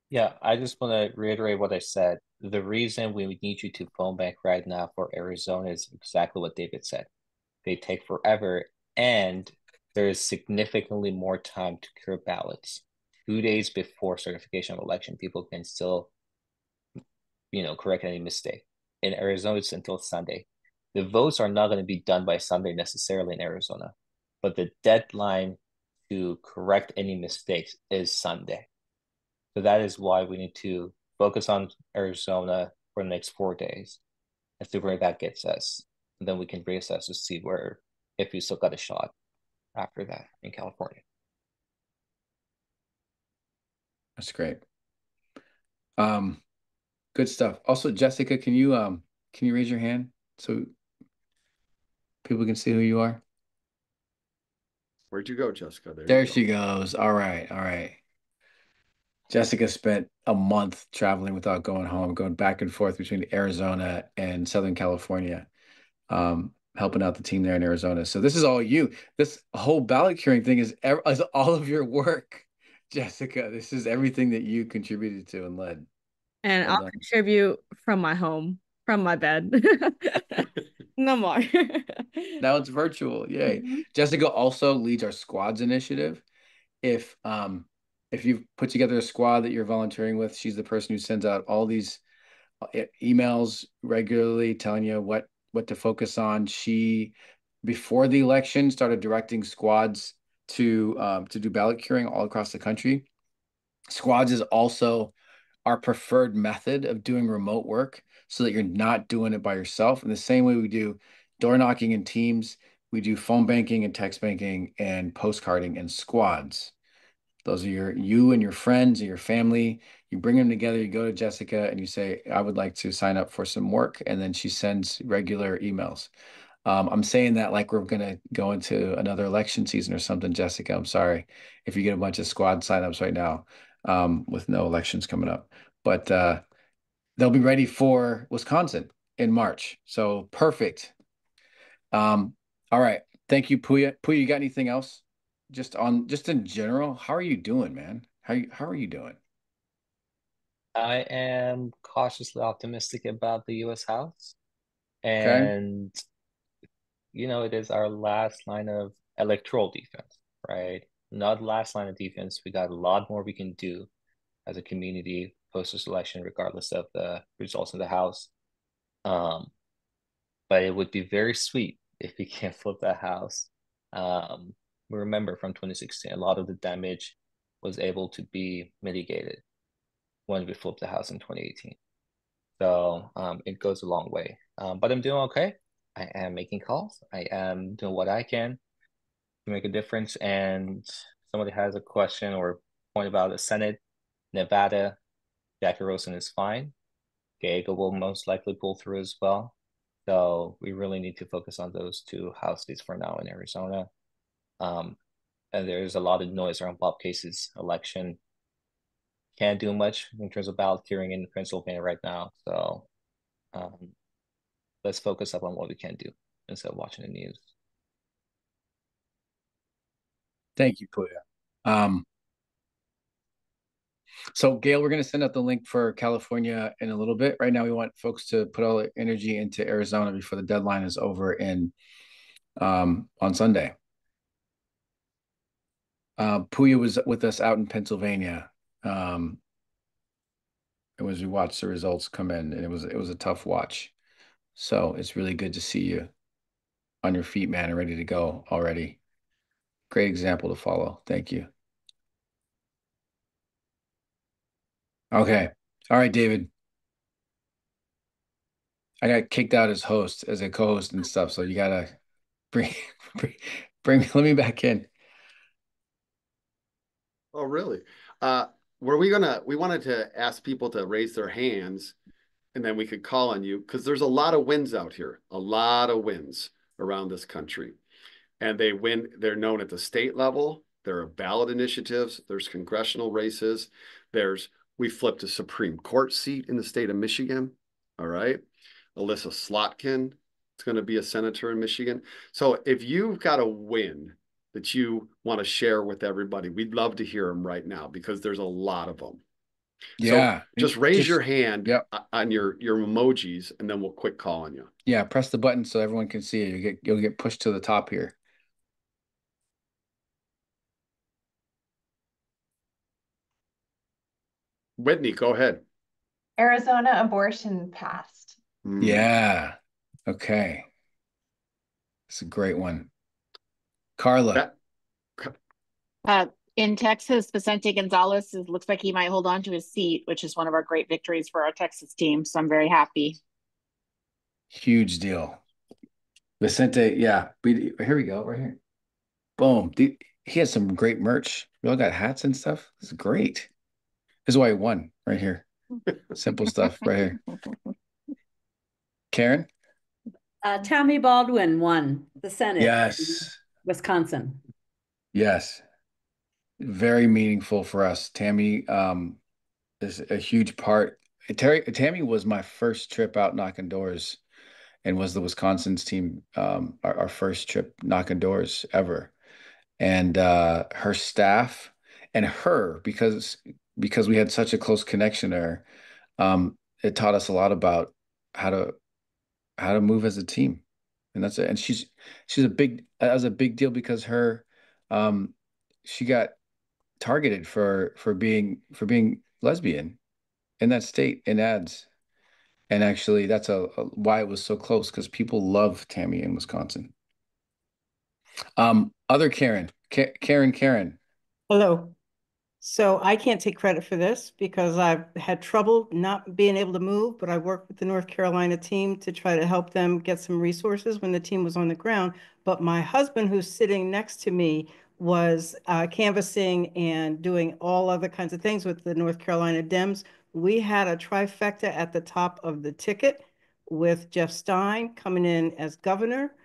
Yeah, I just want to reiterate what I said. The reason we need you to phone bank right now for Arizona is exactly what David said. They take forever, and there is significantly more time to cure ballots. 2 days before certification of election, people can still, correct any mistake. In Arizona, it's until Sunday. The votes are not going to be done by Sunday necessarily in Arizona, but the deadline to correct any mistakes is Sunday. So that is why we need to focus on Arizona for the next 4 days and see where that gets us. And then we can reassess to see if we still got a shot after that in California. That's great. Good stuff. Also, Jessica, can you raise your hand so people can see who you are? Where'd you go, Jessica? There you she goes. All right, all right. Jessica spent a month traveling without going home, going back and forth between Arizona and Southern California, helping out the team there in Arizona. So this is all you. This whole ballot curing thing is all of your work, Jessica. This is everything that you contributed to and led. And Well I'll done. contribute from my home, from my bed. No more. Now it's virtual. Yay. Mhm. Jessica also leads our squads initiative. If you've put together a squad that you're volunteering with, she's the person who sends out all these emails regularly telling you what to focus on. She, before the election, started directing squads to do ballot curing all across the country. Squads is also our preferred method of doing remote work so that you're not doing it by yourself. In the same way we do door knocking in teams, we do phone banking and text banking and postcarding in squads. Those are you and your friends and your family. You bring them together, you go to Jessica and you say, I would like to sign up for some work. And then she sends regular emails. I'm saying that like we're gonna go into another election season or something, Jessica. I'm sorry if you get a bunch of squad signups right now, with no elections coming up. But they'll be ready for Wisconsin in March. So perfect. All right. Thank you, Puya. Puya, you got anything else? Just in general, how are you doing, man? How are you doing? I am cautiously optimistic about the US House. Okay. And, it is our last line of electoral defense, right? Not the last line of defense. We got a lot more we can do as a community post this election, regardless of the results of the House. But it would be very sweet if we can flip that House. We remember from 2016, a lot of the damage was able to be mitigated when we flipped the House in 2018. So it goes a long way. But I'm doing okay. I am making calls. I am doing what I can to make a difference. And somebody has a question or point about the Senate, Nevada, Jackie Rosen is fine. Gallego will most likely pull through as well. So we really need to focus on those two House seats for now in Arizona. And there's a lot of noise around Bob Case's election. Can't do much in terms of ballot carrying in Pennsylvania right now. So let's focus up on what we can do instead of watching the news. Thank you, Puya. So Gail, we're going to send out the link for California in a little bit. Right now, we want folks to put all the energy into Arizona before the deadline is over on Sunday. Puya was with us out in Pennsylvania. It was we watched the results come in, and it was a tough watch. So it's really good to see you on your feet, man, and ready to go already. Great example to follow. Thank you. Okay. All right, David. I got kicked out as host, as a co-host and stuff. So you gotta bring bring, let me back in. Oh, really? We wanted to ask people to raise their hands and then we could call on you because there's a lot of wins out here, a lot of wins around this country. And they're known at the state level. There are ballot initiatives, there's congressional races, we flipped a Supreme Court seat in the state of Michigan. All right. Alyssa Slotkin is going to be a senator in Michigan. So if you've got a win that you want to share with everybody, we'd love to hear them right now because there's a lot of them. Yeah. So just raise your hand yep. on your emojis and then we'll quick call on you. Yeah, press the button so everyone can see it. You'll get pushed to the top here. Whitney, go ahead. Arizona abortion passed. Yeah. Okay. It's a great one. Carla. In Texas, Vicente Gonzalez looks like he might hold on to his seat, which is one of our great victories for our Texas team. So I'm very happy. Huge deal. Vicente, yeah. Here we go, right here. Boom. He has some great merch. We all got hats and stuff. This is great. This is why he won right here. Simple stuff right here. Karen? Tammy Baldwin won the Senate. Yes. Wisconsin. Yes. Very meaningful for us. Tammy is a huge part. Tammy was my first trip out knocking doors and was the Wisconsin's team, our first trip knocking doors ever. And her staff and her, because we had such a close connection there, it taught us a lot about how to move as a team. And that's it. And that was a big deal because she got targeted for being lesbian in that state in ads. And actually that's why it was so close because people love Tammy in Wisconsin. Other Karen. Hello. So I can't take credit for this because I've had trouble not being able to move, but I worked with the North Carolina team to try to help them get some resources when the team was on the ground. But my husband, who's sitting next to me, was canvassing and doing all other kinds of things with the North Carolina Dems. We had a trifecta at the top of the ticket with Jeff Stein coming in as governor,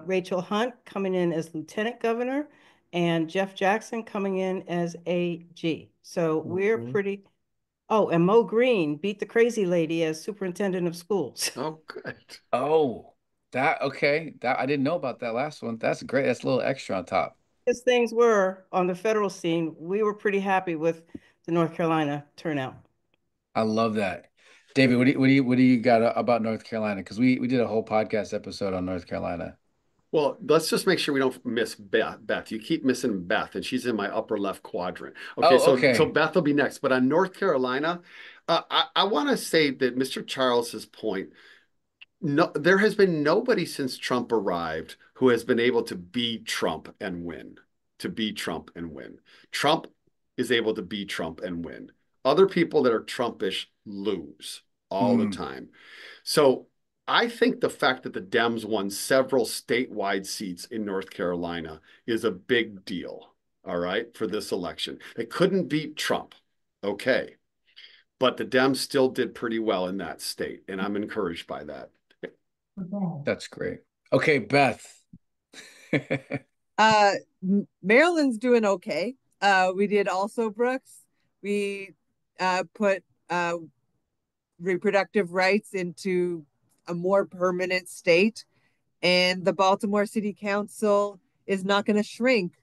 Rachel Hunt coming in as lieutenant governor, and Jeff Jackson coming in as AG. So we're pretty. Oh, and Mo Green beat the crazy lady as superintendent of schools. Oh, good. Oh, okay. That I didn't know about that last one. That's great. That's a little extra on top. As things were on the federal scene, we were pretty happy with the North Carolina turnout. I love that. David, what do you got about North Carolina? Because we did a whole podcast episode on North Carolina. Well, let's just make sure we don't miss Beth. Beth, you keep missing Beth, and she's in my upper left quadrant. Okay, so Beth will be next. But on North Carolina, I want to say that Mr. Charles's point, no, there has been nobody since Trump arrived who has been able to beat Trump and win. To beat Trump and win. Trump is able to beat Trump and win. Other people that are Trumpish lose all the time. So I think the fact that the Dems won several statewide seats in North Carolina is a big deal, all right, for this election. They couldn't beat Trump, okay, but the Dems still did pretty well in that state, and I'm encouraged by that. That's great. Okay, Beth. Maryland's doing okay. We did also Brooks. We put reproductive rights into a more permanent state, and the Baltimore City Council is not going to shrink.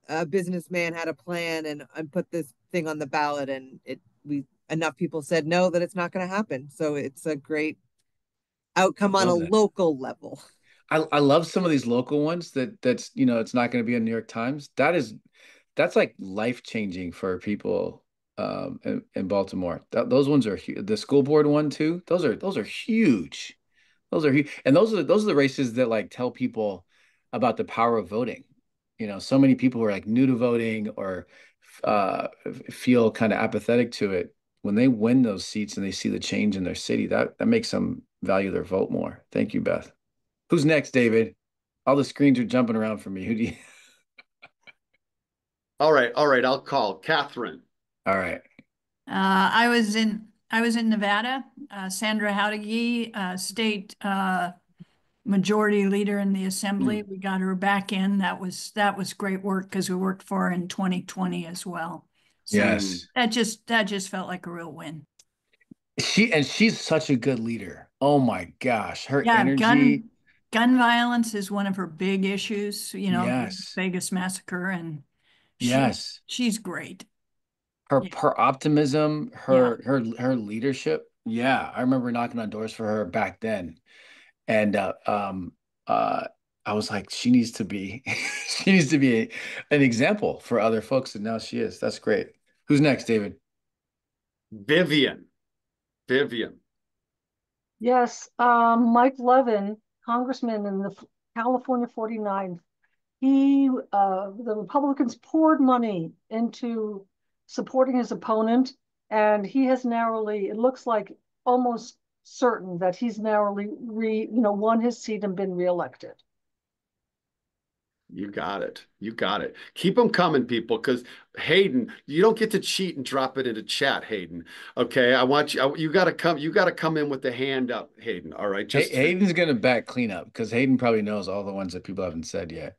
A businessman had a plan and put this thing on the ballot, and enough people said no that it's not going to happen. So it's a great outcome on a local level. I love some of these local ones that's it's not going to be in New York Times. That's like life-changing for people in Baltimore. Those ones are huge. The school board one too. Those are huge. Those are huge. And those are the races that like tell people about the power of voting. So many people who are like new to voting or feel kind of apathetic to it. When they win those seats and they see the change in their city, that makes them value their vote more. Thank you, Beth. Who's next, David? All the screens are jumping around for me. Who do you? All right. I'll call Catherine. All right. I was in Nevada. Sandra Howdegee, state majority leader in the assembly. We got her back in. That was great work because we worked for her in 2020 as well. So yes. That just felt like a real win. She's such a good leader. Oh my gosh, her energy. Gun violence is one of her big issues. Yes. The Vegas massacre, and she's great. Her optimism, her leadership. Yeah, I remember knocking on doors for her back then, and I was like, she needs to be an example for other folks, and now she is. That's great. Who's next, David? Vivian. Yes, Mike Levin, congressman in the California 49th. The Republicans poured money into supporting his opponent, and he has narrowly, it looks like almost certain that he's narrowly won his seat and been reelected. You got it. Keep them coming, people, because Hayden, you don't get to cheat and drop it into chat, Hayden. Okay, I want you got to come in with the hand up, Hayden. All right. Hayden's going to back cleanup because Hayden probably knows all the ones that people haven't said yet.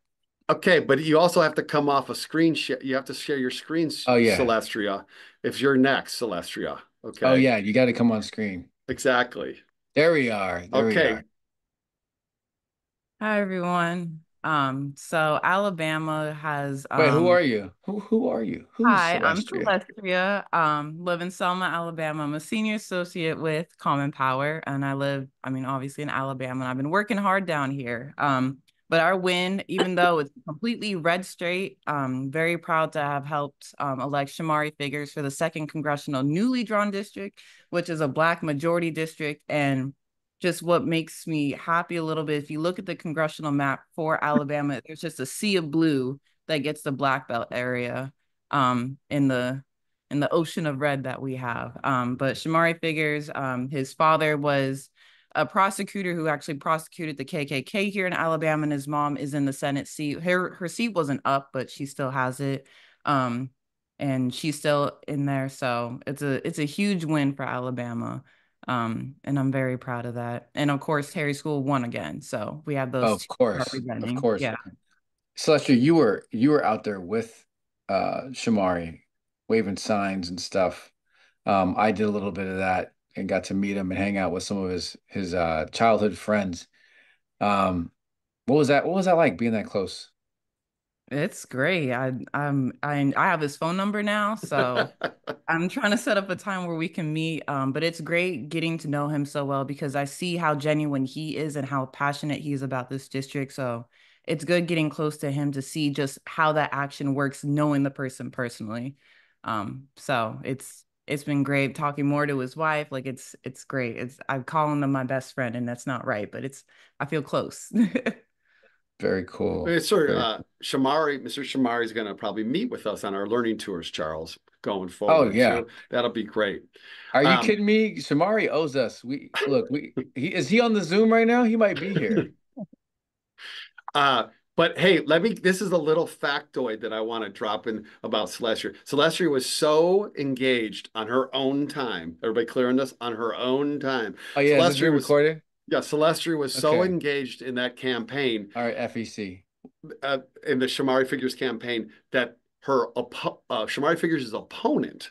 Okay, but you also have to come off a screen share. You have to share your screen, Celestria, if you're next, Celestria. Okay. Oh yeah, you got to come on screen. Exactly. There we are. Okay. Hi everyone. So Alabama has Wait, who are you? Who are you? Who's Hi, Celestria? I'm Celestria. Live in Selma, Alabama. I'm a senior associate with Common Power, and I live, obviously in Alabama, and I've been working hard down here. But our win, even though it's completely red straight, very proud to have helped elect Shamari Figures for the 2nd congressional newly drawn district, which is a Black majority district. And just what makes me happy a little bit, if you look at the congressional map for Alabama, there's just a sea of blue that gets the Black Belt area in the ocean of red that we have. But Shamari Figures, his father was a prosecutor who actually prosecuted the KKK here in Alabama, and his mom is in the Senate seat. Her seat wasn't up, but she still has it. And she's still in there. So it's a huge win for Alabama. And I'm very proud of that. And of course, Terry School won again. So we have those Of two course, representing. of course. Yeah. Celestia, you were out there with Shamari, waving signs and stuff. I did a little bit of that and got to meet him and hang out with some of his childhood friends. What was that? What was that like being that close? It's great. I have his phone number now, so I'm trying to set up a time where we can meet. But it's great getting to know him so well because I see how genuine he is and how passionate he is about this district. So it's good getting close to him to see just how that action works, knowing the person personally. So it's been great talking more to his wife. Like it's great. I'm calling him my best friend, and that's not right, but I feel close. Very cool. Shamari, Mr. Shamari is going to probably meet with us on our learning tours, Charles, going forward. Oh yeah, so that'll be great. Are you kidding me? Shamari owes us. Is he on the Zoom right now? He might be here. But hey, this is a little factoid that I want to drop in about Celestia. Celestia was so engaged on her own time. Everybody clear on this? On her own time. Oh yeah, is this being recorded? Yeah, Celestia was so engaged in that campaign. All right, FEC. In the Shamari Figures campaign that Shamari Figures' opponent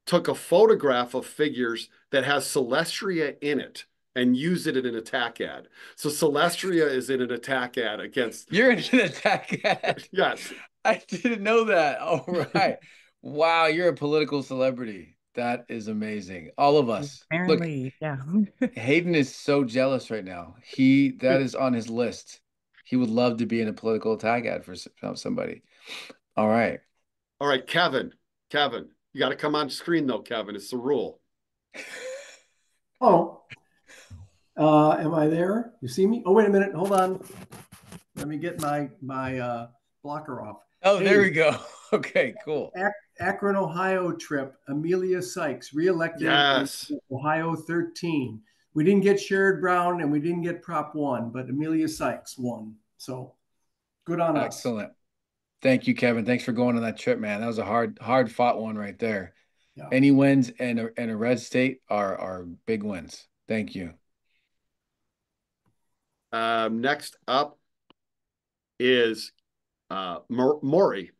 took a photograph of Figures that has Celestia in it and used it in an attack ad. So Celestia is in an attack ad against... You're in an attack ad? Yes. I didn't know that. All right. Wow, you're a political celebrity. That is amazing. All of us. Apparently, yeah. Hayden is so jealous right now. That is on his list. He would love to be in a political attack ad for somebody. All right. All right, Kevin. Kevin, you got to come on screen though, Kevin. It's the rule. Oh. Am I there? You see me? Oh, wait a minute. Hold on. Let me get my blocker off. Oh, there we go. Okay, cool. Akron, Ohio trip. Amelia Sykes, reelected. Yes. Ohio 13. We didn't get Sherrod Brown and we didn't get Prop 1, but Amelia Sykes won. So good on us. Excellent. Thank you, Kevin. Thanks for going on that trip, man. That was a hard fought one right there. Yeah. Any wins in a red state are big wins. Thank you. Next up is Maury.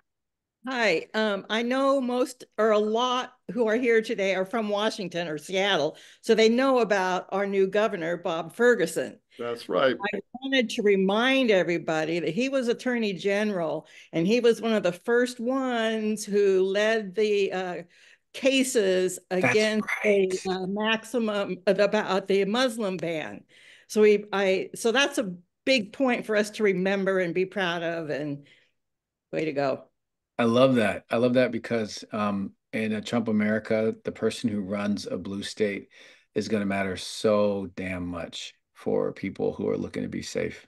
Hi, I know most or a lot who are here today are from Washington or Seattle, so they know about our new governor, Bob Ferguson. That's right. I wanted to remind everybody that he was Attorney General, and he was one of the first ones who led the cases against the maximum about the Muslim ban. So so that's a big point for us to remember and be proud of, and way to go. I love that. I love that because in a Trump America, the person who runs a blue state is going to matter so damn much for people who are looking to be safe.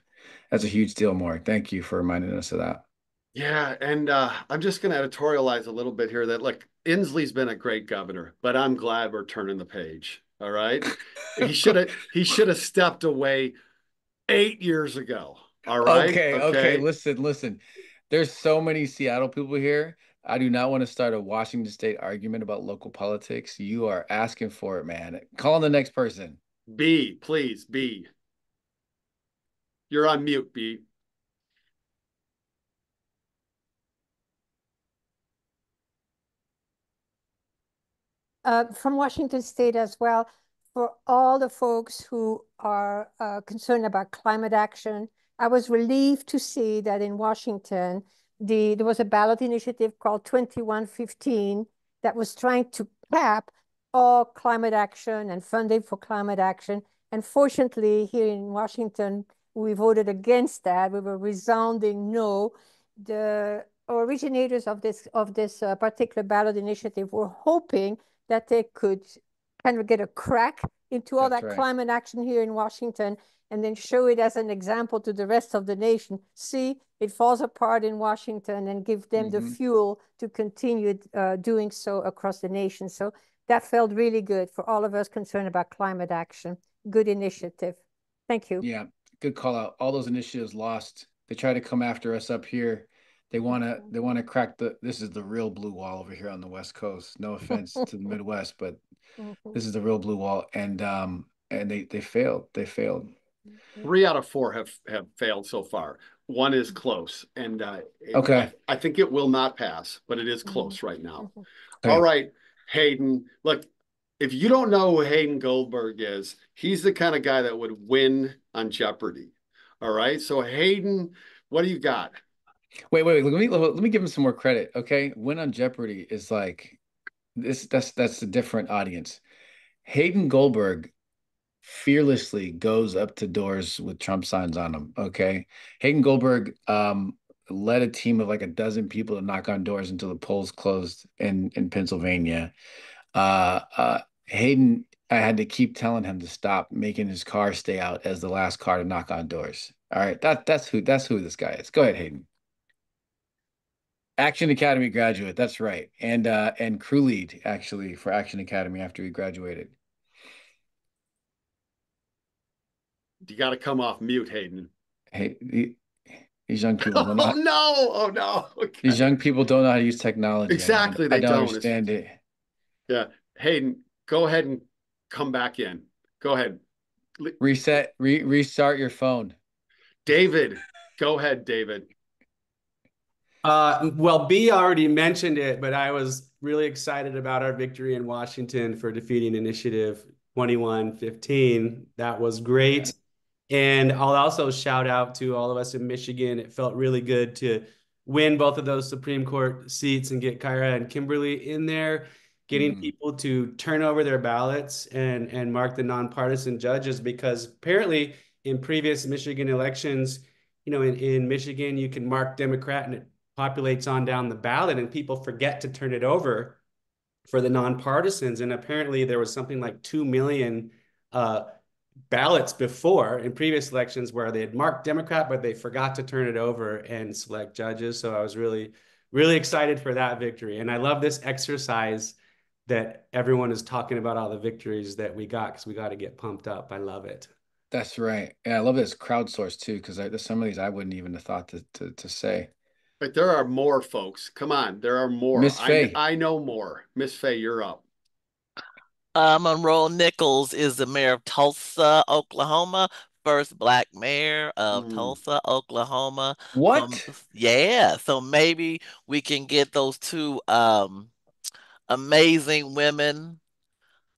That's a huge deal, Maury. Thank you for reminding us of that. Yeah, and I'm just going to editorialize a little bit here that, look, Inslee's been a great governor, but I'm glad we're turning the page. All right. He should have stepped away 8 years ago. All right. Okay. Listen. There's so many Seattle people here. I do not want to start a Washington State argument about local politics. You are asking for it, man. Call on the next person. B, please, B. You're on mute, B. From Washington State as well, for all the folks who are concerned about climate action, I was relieved to see that in Washington, there was a ballot initiative called 2115 that was trying to cap all climate action and funding for climate action. And fortunately, here in Washington, we voted against that. We were resounding no. The originators of this particular ballot initiative were hoping that they could kind of get a crack into all that climate action here in Washington and then show it as an example to the rest of the nation. See, it falls apart in Washington, and give them the fuel to continue doing so across the nation. So that felt really good for all of us concerned about climate action. good initiative. Thank you. Yeah, good call out. All those initiatives lost. They try to come after us up here. They wanna crack this is the real blue wall over here on the West Coast. No offense to the Midwest, but this is the real blue wall. And they failed. They failed. 3 out of 4 have failed so far. One is close, and Okay. I think it will not pass, but it is close right now. Okay. All right, Hayden. Look, if you don't know who Hayden Goldberg is, he's the kind of guy that would win on Jeopardy. All right, so Hayden, what do you got? Wait. Let me give him some more credit. Okay, Win on Jeopardy is like this. That's a different audience. Hayden Goldberg fearlessly goes up to doors with Trump signs on them. Okay, Hayden Goldberg led a team of like a dozen people to knock on doors until the polls closed in Pennsylvania. Hayden, I had to keep telling him to stop making his car stay out as the last car to knock on doors. All right, that's who this guy is. Go ahead, Hayden. Action Academy graduate, that's right, and crew lead actually for Action Academy after he graduated. You got to come off mute, Hayden. Hey, these young people don't know. Oh no! Okay. These young people don't know how to use technology. Exactly, I they don't don't understand it. Yeah, Hayden, go ahead and come back in. Go ahead. Restart your phone. David, go ahead, David. Well, B already mentioned it, but I was really excited about our victory in Washington for defeating Initiative 2115. That was great. And I'll also shout out to all of us in Michigan. It felt really good to win both of those Supreme Court seats and get Kyra and Kimberly in there, getting people to turn over their ballots and mark the nonpartisan judges, because apparently in previous Michigan elections, in Michigan, you can mark Democrat and it populates on down the ballot and people forget to turn it over for the nonpartisans. And apparently there was something like 2 million ballots before in previous elections where they had marked Democrat, but they forgot to turn it over and select judges. So I was really, really excited for that victory. And I love this exercise that everyone is talking about all the victories that we got, because we got to get pumped up. I love it. That's right. And I love this crowdsourced too, because there's some of these I wouldn't even have thought to say. But there are more, folks. Come on, there are more. Miss Faye. I know more. Miss Faye, you're up. Monroe Nichols is the mayor of Tulsa, Oklahoma. First Black mayor of Tulsa, Oklahoma. What? Yeah. So maybe we can get those two amazing women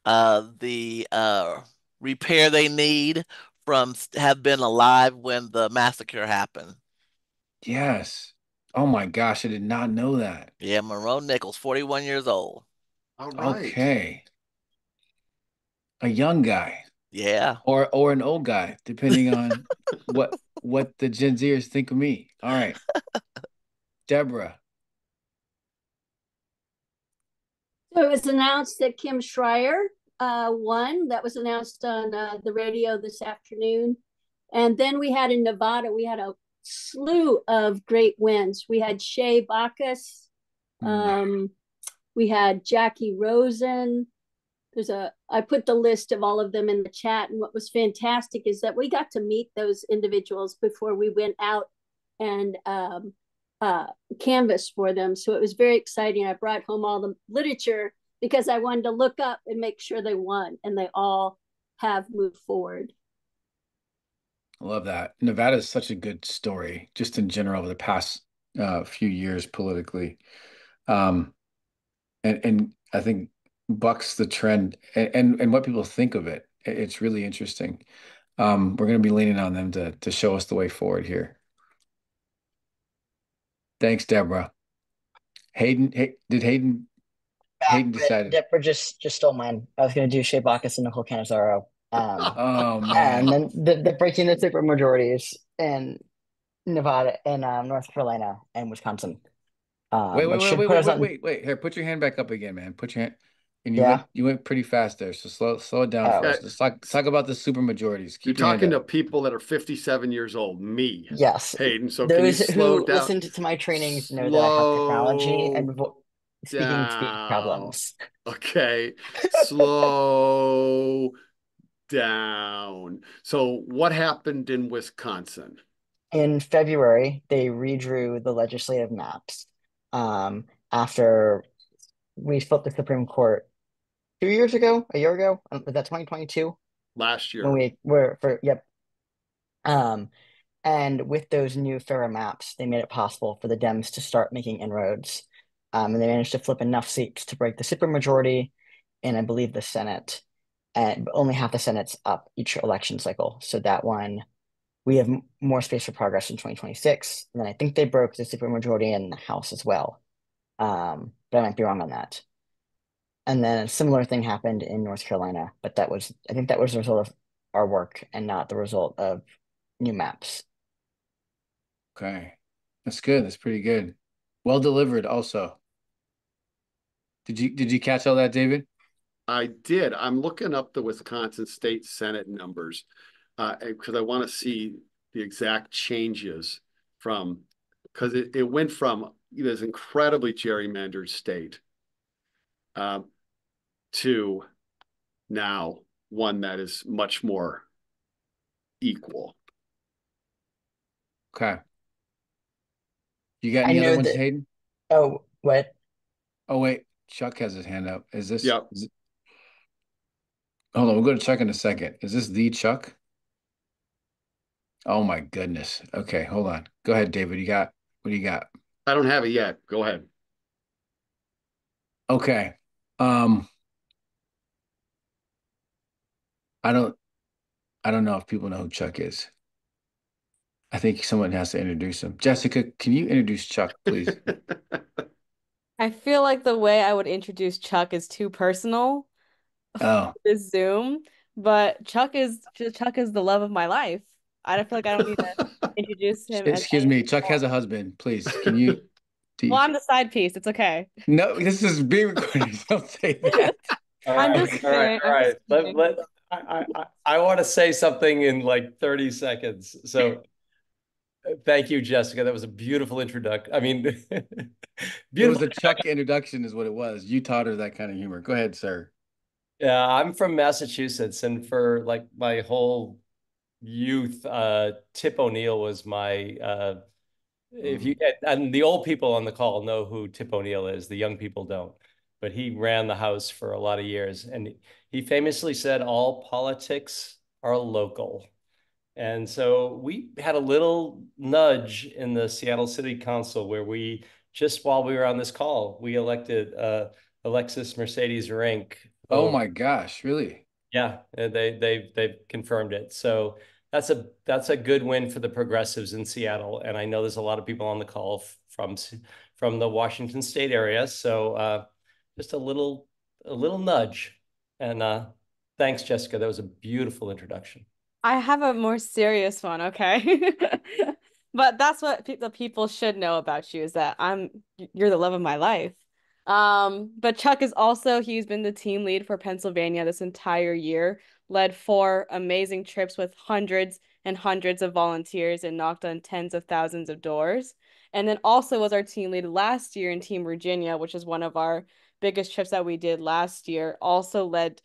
the repair they need from have been alive when the massacre happened. Yes. Oh my gosh, I did not know that. Yeah, Monroe Nichols, 41 years old. All right. Okay. A young guy. Yeah. Or an old guy, depending on what the Gen Zers think of me. All right. Deborah. So it was announced that Kim Schreier won. That was announced on the radio this afternoon. And then we had in Nevada, we had a slew of great wins. We had Shay Bacchus. We had Jackie Rosen. I put the list of all of them in the chat. And what was fantastic is that we got to meet those individuals before we went out and canvas for them. So it was very exciting. I brought home all the literature because I wanted to look up and make sure they won, and they all have moved forward. I love that. Nevada is such a good story, just in general, over the past few years politically. And I think bucks the trend and what people think of it. It's really interesting. We're going to be leaning on them to show us the way forward here. Thanks, Deborah. Hayden, did Hayden decide? Deborah just stole mine. I was going to do Shay Bacchus and Nicole Cannizzaro. Oh man! And then the breaking the super majorities in Nevada and North Carolina and Wisconsin. Wait! Here, put your hand back up again, man. Put your hand. And you went pretty fast there, so slow it down first. Let's talk about the super majorities. You're talking to people that are 57 years old. Me, yes, Hayden. So those can you slow who down? Listen to my trainings know that I have technology and speaking problems. Okay, slow down. So what happened in Wisconsin? In February, they redrew the legislative maps after we flipped the Supreme Court 2 years ago, a year ago. Was that 2022? Last year. When we were for, yep. And with those new fairer maps, they made it possible for the Dems to start making inroads. And they managed to flip enough seats to break the supermajority in, I believe, the Senate. And only half the Senate's up each election cycle. So that one, we have more space for progress in 2026. And then I think they broke the supermajority in the House as well. But I might be wrong on that. And then a similar thing happened in North Carolina, but I think that was the result of our work and not the result of new maps. Okay. That's good. That's pretty good. Well delivered also. Did you catch all that, David? I did. I'm looking up the Wisconsin State Senate numbers because I want to see the exact changes from, because it went from this incredibly gerrymandered state to now one that is much more equal. Okay. You got any other ones, Hayden? Oh, what? Oh, wait. Chuck has his hand up. Is this? Yep. Hold on. We'll go to Chuck in a second. Is this the Chuck? Oh, my goodness. Okay. Hold on. Go ahead, David. What do you got? I don't have it yet. Go ahead. Okay. I don't know if people know who Chuck is. I think someone has to introduce him. Jessica, can you introduce Chuck, please? I feel like the way I would introduce Chuck is too personal. Oh, This Zoom, but Chuck is the love of my life. I don't feel like I don't need to introduce him as excuse me. Chuck has a husband. Please, can you? Well, I'm the side piece. It's okay. No, this is being recorded. Don't say that. I'm just All right, kidding. all I'm right. just kidding. I want to say something in like 30 seconds. So thank you, Jessica. That was a beautiful introduction. I mean, It was a Chuck introduction is what it was. You taught her that kind of humor. Go ahead, sir. Yeah, I'm from Massachusetts, and for like my whole youth, Tip O'Neill was my if you and the old people on the call know who Tip O'Neill is, the young people don't. But he ran the House for a lot of years, and he famously said all politics are local. And so we had a little nudge in the Seattle City Council where we, just while we were on this call, we elected Alexis Mercedes Rink. Oh my gosh, really? Yeah, they've confirmed it. So that's a good win for the progressives in Seattle. And I know there's a lot of people on the call from the Washington State area. So just a little nudge. And thanks, Jessica. That was a beautiful introduction. I have a more serious one, okay? But that's what the people should know about you is that you're the love of my life. But Chuck is also, he's been the team lead for Pennsylvania this entire year, led 4 amazing trips with hundreds and hundreds of volunteers and knocked on tens of thousands of doors. And then also was our team lead last year in Team Virginia, which is one of our biggest trips that we did last year, also led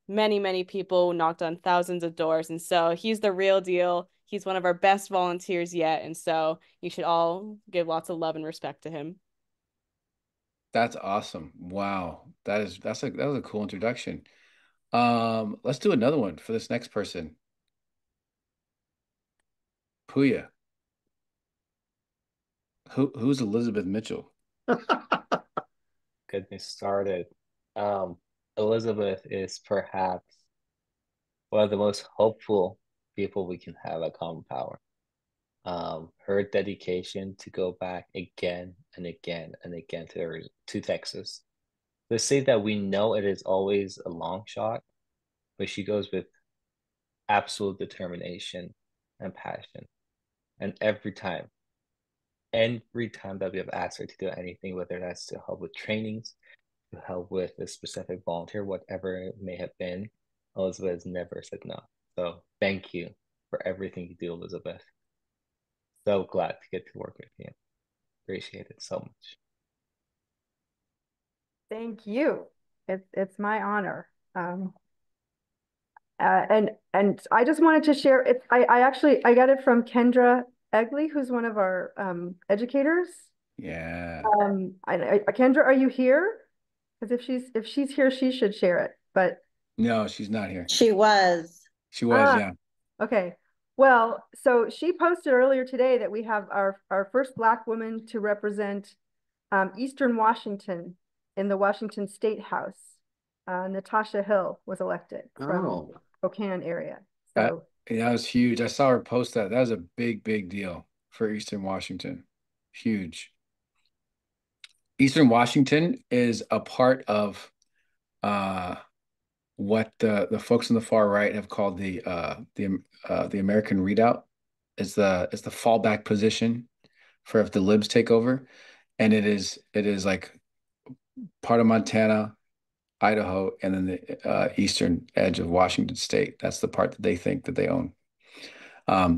many, many people, knocked on thousands of doors. And so he's the real deal. He's one of our best volunteers yet. And so you should all give lots of love and respect to him. That's awesome. Wow. That was a cool introduction. Let's do another one for this next person. Puya. Who's Elizabeth Mitchell? Get me started. Elizabeth is perhaps one of the most hopeful people we can have at Common Power. Her dedication to go back again and again and again to Texas. To say that we know it is always a long shot, but she goes with absolute determination and passion. And every time that we have asked her to do anything, whether that's to help with trainings, to help with a specific volunteer, whatever it may have been, Elizabeth has never said no. So thank you for everything you do, Elizabeth. So glad to get to work with you. Appreciate it so much. Thank you. It's my honor. And I just wanted to share it. I got it from Kendra Egley, who's one of our educators. Yeah. Kendra, are you here? Because if she's here, she should share it. But No, she's not here. She was. She was, yeah. Okay. Well, so she posted earlier today that we have our first Black woman to represent Eastern Washington in the Washington State House. Natasha Hill was elected from Spokane area. So that was huge. I saw her post that. That was a big, big deal for Eastern Washington. Huge. Eastern Washington is a part of what the folks on the far right have called the American Redoubt. Is the fallback position for if the libs take over, and it is like part of Montana, Idaho, and then the eastern edge of Washington State. That's the part that they think that they own.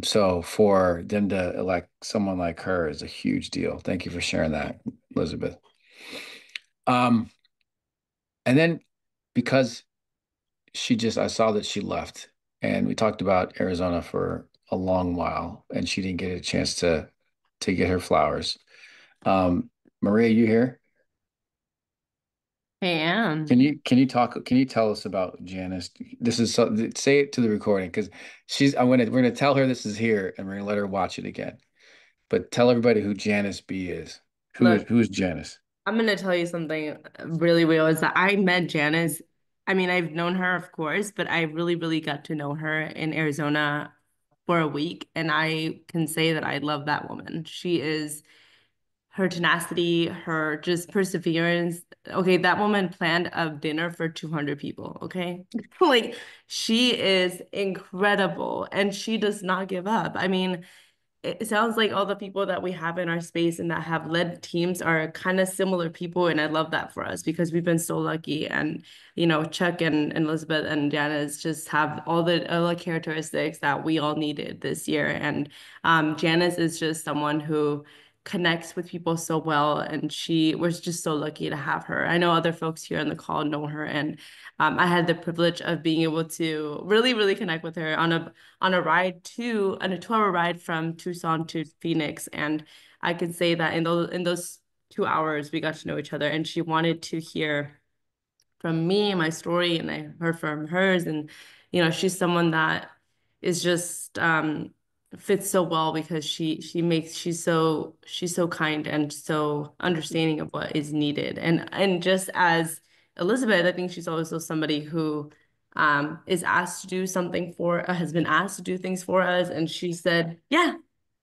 So for them to elect someone like her is a huge deal. Thank you for sharing that, Elizabeth. And then because I saw that she left, and we talked about Arizona for a long while, and she didn't get a chance to get her flowers. Maria, you here? I am. Can you tell us about Janice? This is say it to the recording, because we're gonna tell her this is here, and we're gonna let her watch it again. But tell everybody who Janice B is. Who's Janice? I'm gonna tell you something really real, is that I met Janice. I mean, I've known her, of course, but I really, really got to know her in Arizona for a week, and I can say that I love that woman. She is her tenacity, her just perseverance. Okay, that woman planned a dinner for 200 people, okay? Like, she is incredible, and she does not give up. I mean, it sounds like all the people that we have in our space and that have led teams are kind of similar people, and I love that for us because we've been so lucky. And Chuck and Elizabeth and Janice just have all the characteristics that we all needed this year. And Janice is just someone who connects with people so well, and she was just so lucky to have her. I know other folks here on the call know her, and I had the privilege of being able to really, really connect with her on a 2-hour ride from Tucson to Phoenix. And I can say that in those 2 hours we got to know each other, and she wanted to hear from me my story, and I heard from hers. And she's someone that is just fits so well because she's so kind and so understanding of what is needed. And just as Elizabeth, I think she's also somebody who is asked to do something has been asked to do things for us, and she said, yeah,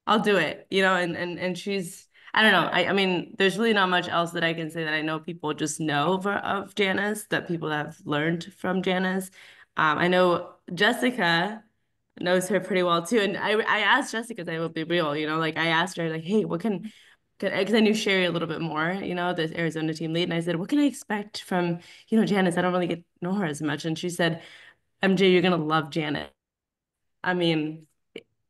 I'll do it, and she's, I don't know. I mean, there's really not much else that I can say that I know people just know of Janice, that people have learned from Janice. I know Jessica knows her pretty well too. And I asked Jessica, because I will be real, like I asked her, like, hey, what because I knew Sherry a little bit more, the Arizona team lead. And I said, what can I expect from, Janice? I don't really get to know her as much. And she said, MJ, you're going to love Janet. I mean,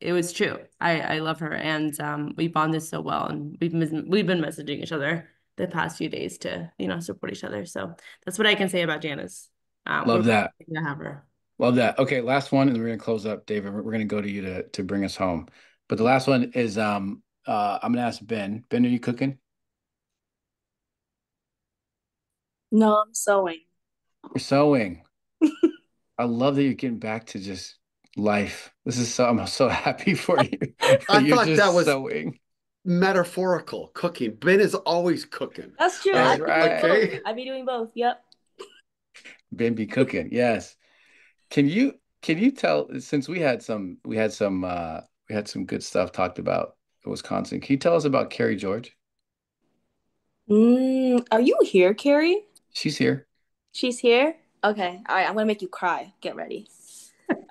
it was true. I love her. And we bonded so well. And we've been messaging each other the past few days to, support each other. So that's what I can say about Janice. Love that. To have her. Love that. Okay, last one, and we're gonna close up, David. We're gonna go to you to bring us home. But the last one is I'm gonna ask Ben. Ben, are you cooking? No, I'm sewing. You're sewing. I love that you're getting back to just life. I'm so happy for you. I thought that was sewing. Metaphorical cooking. Ben is always cooking. That's true. That's right. Okay. I be doing both. Yep. Ben be cooking. Yes. Can you tell, since we had some good stuff talked about in Wisconsin, can you tell us about Carrie George? Are you here, Carrie? She's here. She's here? Okay. All right. I'm going to make you cry. Get ready.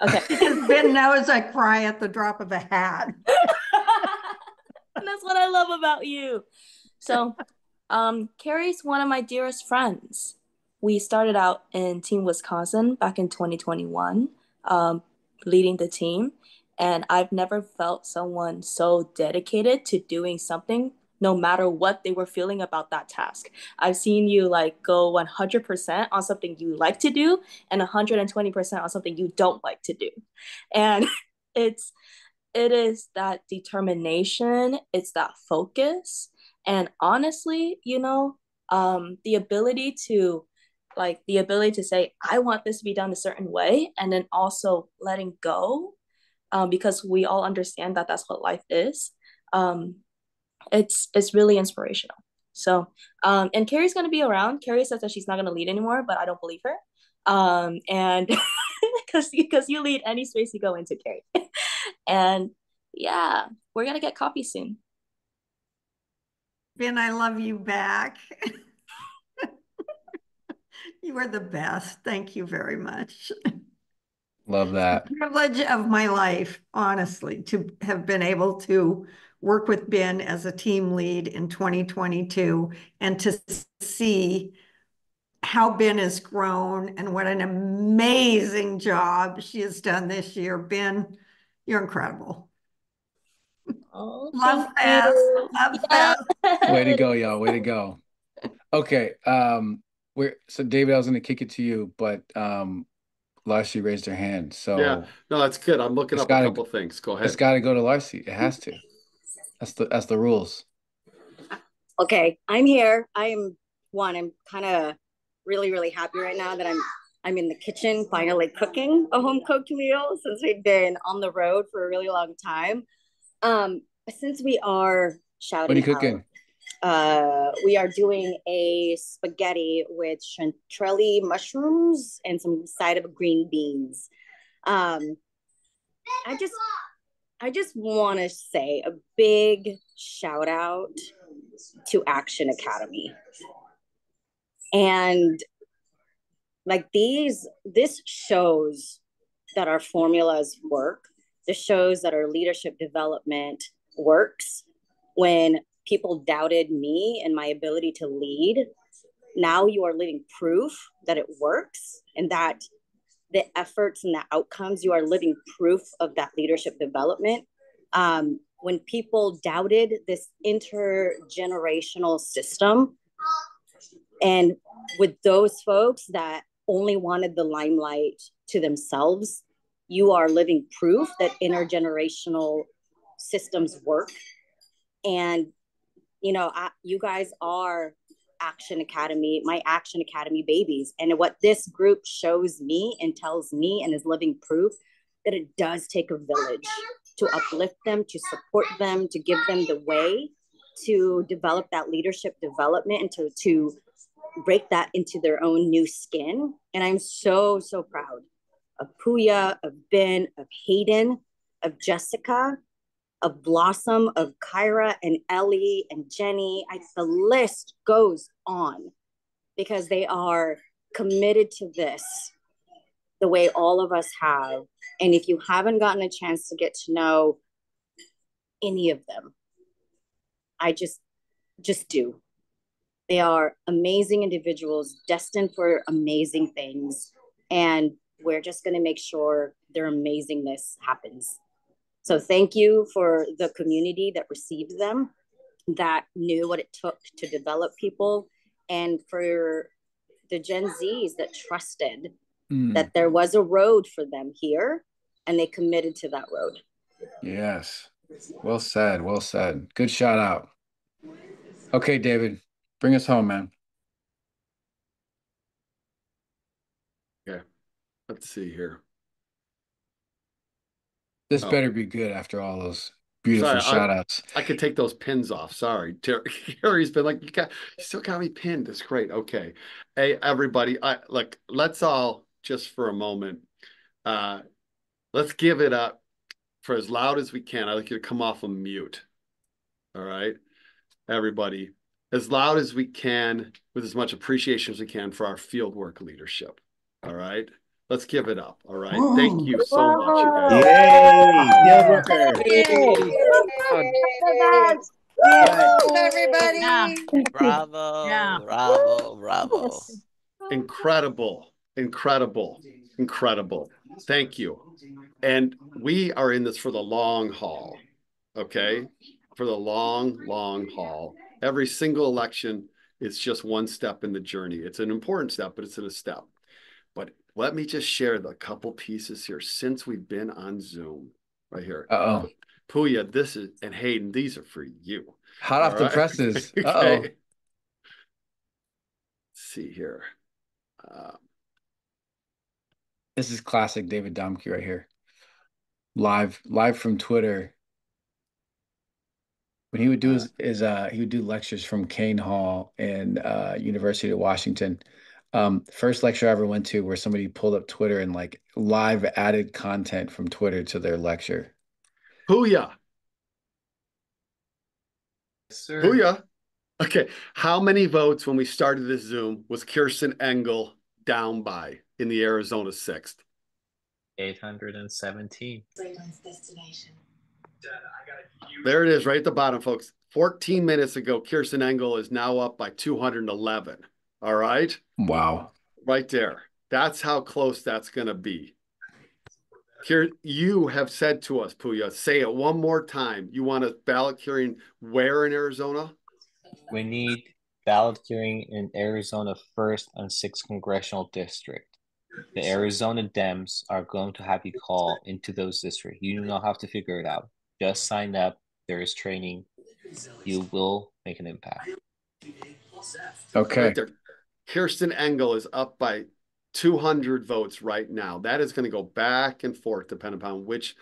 Okay. Ben knows I cry at the drop of a hat. And that's what I love about you. So, Carrie's one of my dearest friends. We started out in Team Wisconsin back in 2021, leading the team. And I've never felt someone so dedicated to doing something no matter what they were feeling about that task. I've seen you like go 100% on something you like to do and 120% on something you don't like to do. And it is that determination, it's that focus. And honestly, the ability to say, I want this to be done a certain way, and then also letting go, because we all understand that that's what life is. It's really inspirational. So, and Carrie's going to be around. Carrie says that she's not going to lead anymore, but I don't believe her. And because you lead any space you go into, Carrie. And yeah, we're going to get coffee soon. Ben, I love you back. You are the best. Thank you very much. Love that. It's the privilege of my life, honestly, to have been able to work with Ben as a team lead in 2022 and to see how Ben has grown and what an amazing job she has done this year. Ben, you're incredible. Oh, love fest. Love fest. Way to go, y'all. Way to go. Okay. So David, I was gonna kick it to you, but Larcy raised her hand. So yeah, no, that's good. I'm looking up a couple things. Go ahead. It's got to go to Larcy. It has to. That's the rules. Okay, I'm here. I'm kind of really happy right now that I'm in the kitchen finally cooking a home cooked meal since we've been on the road for a really long time. Since we are shouting, what are you cooking? We are doing a spaghetti with chantilly mushrooms and some side of green beans. I just want to say a big shout out to Action Academy. And like this shows that our formulas work. This shows that our leadership development works. When people doubted me and my ability to lead, now you are living proof that it works, and that the efforts and the outcomes, you are living proof of that leadership development. When people doubted this intergenerational system, and with those folks that only wanted the limelight to themselves, you are living proof that intergenerational systems work. And you guys are Action Academy, my Action Academy babies. And what this group shows me and tells me and is living proof that it does take a village to uplift them, to support them, to give them the way to develop that leadership development and to break that into their own new skin. And I'm so proud of Puya, of Ben, of Hayden, of Jessica, of Blossom, of Kyra and Ellie and Jenny. The list goes on, because they are committed to this the way all of us have. And if you haven't gotten a chance to get to know any of them, I just do. They are amazing individuals destined for amazing things. And we're just going to make sure their amazingness happens. So thank you for the community that received them, that knew what it took to develop people, and for the Gen Zs that trusted that there was a road for them here, and they committed to that road. Yes. Well said. Well said. Good shout out. Okay, David, bring us home, man. Okay. Let's see here. This better be good after all those beautiful shout outs. I could take those pins off. Sorry. Terry's been like, you still got me pinned. It's great. Okay. Hey, everybody. Let's all just for a moment, let's give it up for as loud as we can. I'd like you to come off of mute. All right. Everybody, as loud as we can, with as much appreciation as we can for our fieldwork leadership. All right. Let's give it up. All right. Whoa. Thank you so much, you guys. Yay! Everybody. Yeah. Bravo. Yeah. Bravo. Incredible. Thank you. And we are in this for the long haul. Okay. for the long, long haul. Every single election is just one step in the journey. It's an important step, but it's a step. But let me just share the couple pieces here since we've been on Zoom right here. Uh-oh. Puya, this is, and Hayden, these are for you. Hot off the presses. Okay. Uh-oh. Let's see here. This is classic David Domke right here. Live from Twitter. When he would do he would do lectures from Kane Hall and University of Washington. First lecture I ever went to where somebody pulled up Twitter and like live added content from Twitter to their lecture. Puya. Sir. Puya. Okay. How many votes when we started this Zoom was Kirsten Engel down by in the Arizona 6th? 817. There it is right at the bottom, folks. 14 minutes ago, Kirsten Engel is now up by 211. All right. Wow. Right there. That's how close that's going to be. Here, you have said to us, Puya, say it one more time. You want a ballot hearing where in Arizona? We need ballot hearing in Arizona 1st and 6th Congressional District. The Arizona Dems are going to have you call into those districts. You do not have to figure it out. Just sign up. There is training. You will make an impact. Okay. Right there. Kirsten Engel is up by 200 votes right now. That is going to go back and forth depending upon which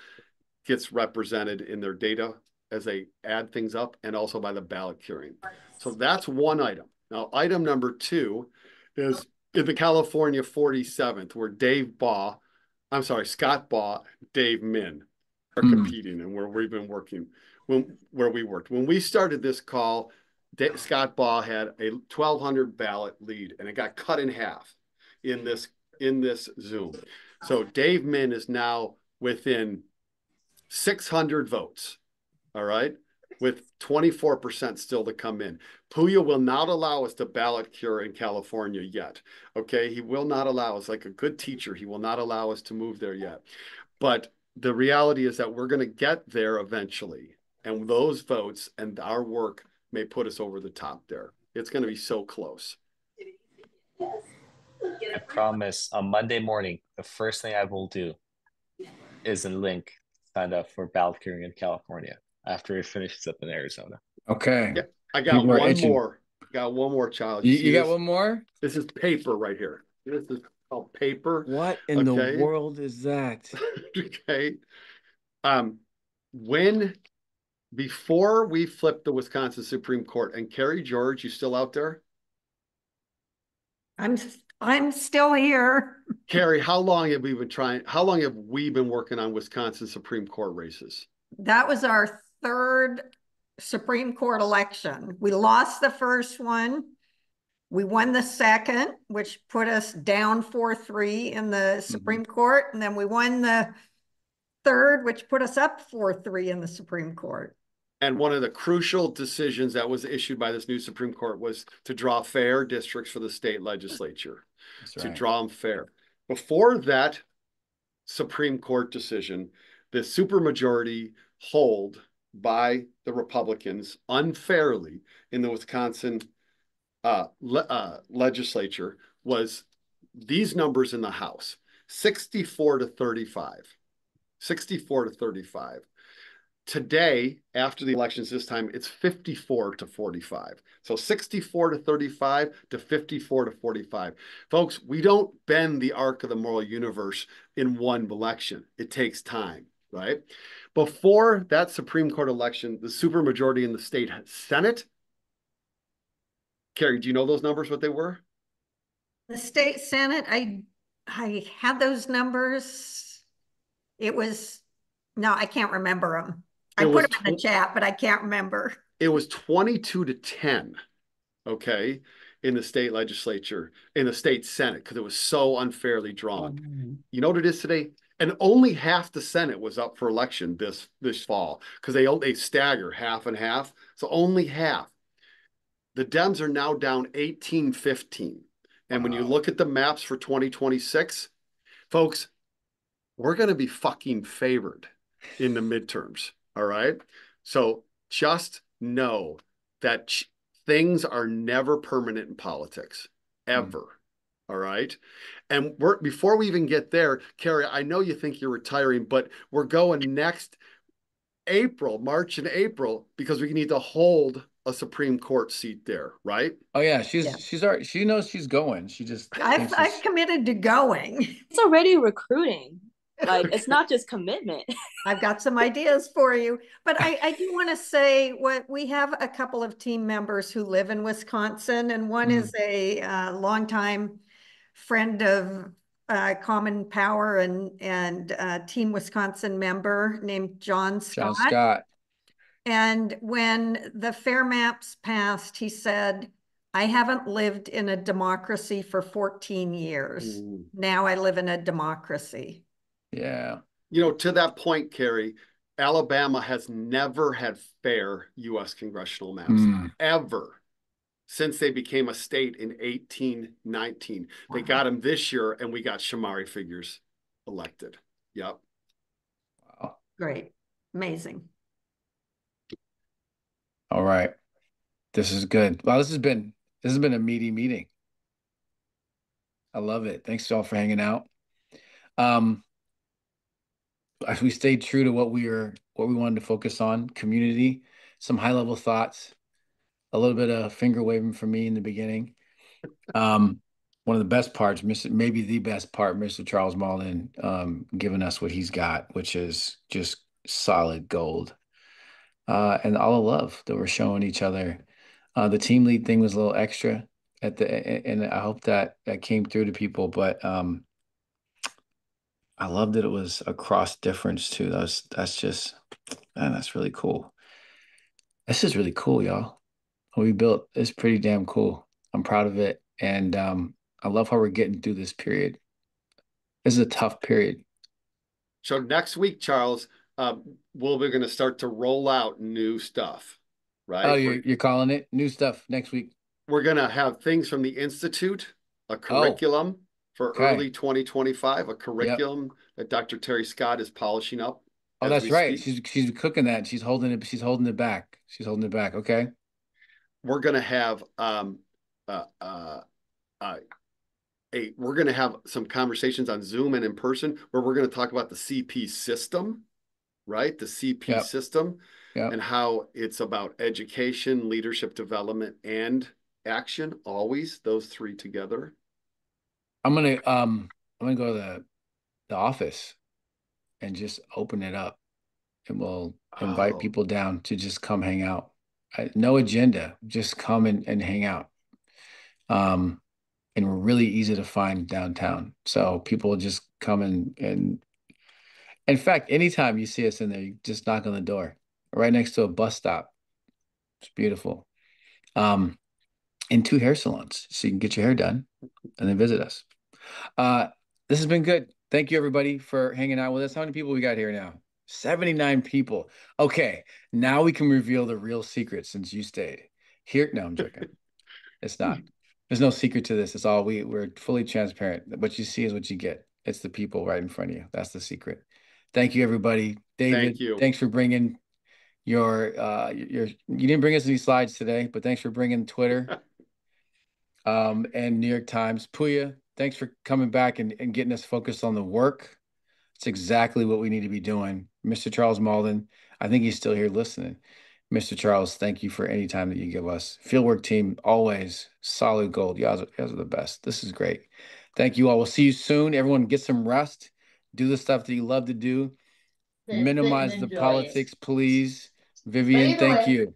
gets represented in their data as they add things up and also by the ballot curing. So that's one item. Now, item number 2 is in the California 47th, where Scott Baugh, Dave Min are competing and where we've been working, where we worked. When we started this call, Scott Baugh had a 1,200 ballot lead, and it got cut in half in this Zoom. So Dave Min is now within 600 votes, all right, with 24% still to come in. Puya will not allow us to ballot cure in California yet, okay? He will not allow us, like a good teacher, he will not allow us to move there yet. But the reality is that we're going to get there eventually, and those votes and our work may put us over the top there. It's going to be so close. I promise on Monday morning, the first thing I will do is a link sign up for ballot hearing in California after it finishes up in Arizona. Okay. Yeah, I got one more. Got one more, child. You got one more? This is paper right here. This is called paper. What in the world is that? Okay. Before we flipped the Wisconsin Supreme Court, and Carrie George, you still out there? I'm still here. Carrie, how long have we been working on Wisconsin Supreme Court races? That was our 3rd Supreme Court election. We lost the first one. We won the second, which put us down 4-3 in the Supreme Court. And then we won the third, which put us up 4-3 in the Supreme Court. And one of the crucial decisions that was issued by this new Supreme Court was to draw fair districts for the state legislature. To draw them fair. Before that Supreme Court decision, the supermajority hold by the Republicans unfairly in the Wisconsin legislature was these numbers in the House, 64-35. 64-35. Today, after the elections this time, it's 54-45. So 64-35 to 54-45. Folks, we don't bend the arc of the moral universe in one election. It takes time, right? Before that Supreme Court election, the supermajority in the state Senate, Carrie, do you know those numbers, what they were? The state Senate, I had those numbers. It was, no, I can't remember them. I put them in the chat, but I can't remember. It was 22-10, okay, in the state legislature, in the state Senate, because it was so unfairly drawn. You know what it is today? And only half the Senate was up for election this fall, because they stagger half and half. So only half. The Dems are now down 18-15. And when you look at the maps for 2026, folks, we're going to be fucking favored in the midterms. All right. So just know that things are never permanent in politics, ever. All right. And before we even get there, Carrie, I know you think you're retiring, but we're going next April, March and April, because we need to hold a Supreme Court seat there, right? Oh yeah, she's already, she knows she's going. She just I've committed to going. It's already recruiting. Like it's not just commitment. I've got some ideas for you, but I do want to say we have a couple of team members who live in Wisconsin, and one is a longtime friend of Common Power and Team Wisconsin member named John Scott. John Scott. And when the Fair Maps passed, he said, I haven't lived in a democracy for 14 years. Now I live in a democracy. Yeah. You know, to that point, Carrie, Alabama has never had fair U.S. congressional maps, ever, since they became a state in 1819. They got them this year, and we got Shamari Figures elected. Yep. Wow. Great. Amazing. All right. This is good. Well, this has been a meaty meeting. I love it. Thanks all for hanging out. We stayed true to what we wanted to focus on, community, some high level thoughts, a little bit of finger waving from me in the beginning. One of the best parts, maybe the best part, Mr. Charles Malden, giving us what he's got, which is just solid gold. And all the love that we're showing each other. The team lead thing was a little extra and I hope that came through to people, but I love that it was across difference too. That's just, man, that's really cool. This is really cool, y'all. What we built is pretty damn cool. I'm proud of it. And I love how we're getting through this period. This is a tough period. So next week, Charles, we're going to start to roll out new stuff, right? Oh, you're calling it new stuff next week. We're going to have things from the Institute, a curriculum for early 2025, a curriculum that Dr. Terry Scott is polishing up. Oh, that's right. She's cooking that. She's holding it. She's holding it back. She's holding it back. Okay. We're going to have we're going to have some conversations on Zoom and in person where we're going to talk about the CP system, right? The CP system and how it's about education, leadership development, and action. Always those three together. I'm gonna go to the office and just open it up, and we'll invite people down to just come hang out. No agenda, just come and hang out. And we're really easy to find downtown, so people will just come and in fact, anytime you see us in there, you just knock on the door. Right next to a bus stop. It's beautiful. And 2 hair salons, so you can get your hair done and then visit us. This has been good. Thank you, everybody, for hanging out with us. How many people we got here now? 79 people. Okay, now we can reveal the real secret since you stayed here. No, I'm joking. It's not. There's no secret to this. It's all we're fully transparent. What you see is what you get. It's the people right in front of you. That's the secret. Thank you, everybody. David, thank you. Thanks for bringing you didn't bring us any slides today, but thanks for bringing Twitter and New York Times. Puya, thanks for coming back and getting us focused on the work. It's exactly what we need to be doing. Mr. Charles Malden, I think he's still here listening. Mr. Charles, thank you for any time that you give us. Fieldwork team, always solid gold. You guys are the best. This is great. Thank you all. We'll see you soon. Everyone get some rest. Do the stuff that you love to do. Minimize the politics, please. Vivian, thank you.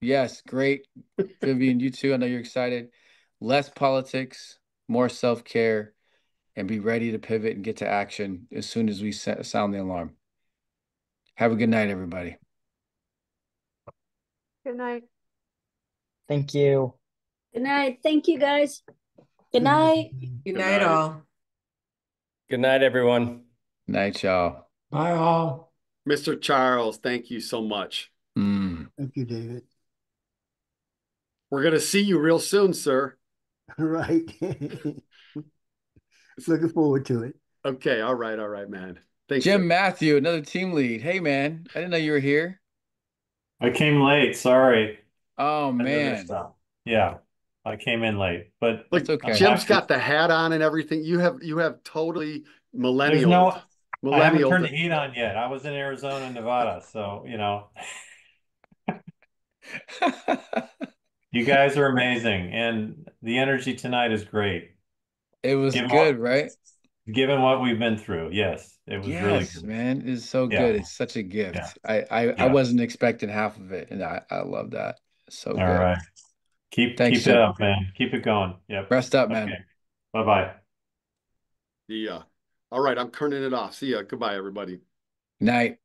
Yes, great. Vivian, you too. I know you're excited. Less politics, more self-care, and be ready to pivot and get to action as soon as we sound the alarm. Have a good night, everybody. Good night. Thank you. Good night. Thank you, guys. Good night. Good night, all. Good night, everyone. Night, y'all. Bye, all. Mr. Charles, thank you so much. Thank you, David. We're going to see you real soon, sir. Right. Looking forward to it. Okay. All right, man. Thank Jim you. Matthew, another team lead. Hey, man. I didn't know you were here. I came late. Sorry. Oh I did this man. stuff. Yeah, I came in late, but Like That's okay. Jim's got the hat on and everything. You have totally there's millennial. no. I haven't Millennial. turned the heat on yet. I was in Arizona and Nevada, so you know. You guys are amazing, and the energy tonight is great. It was good, right? Given what we've been through, yes, it was really Yes, good. man. It's so Yeah. good. It's such a gift. Yeah. I wasn't expecting half of it, and I love that. So All good. right. Keep Thanks, it Jim. up, man. Keep it going. Yep. Rest up, Okay. man. Bye-bye. Yeah. All right, I'm turning it off. See ya. Goodbye, everybody. Night.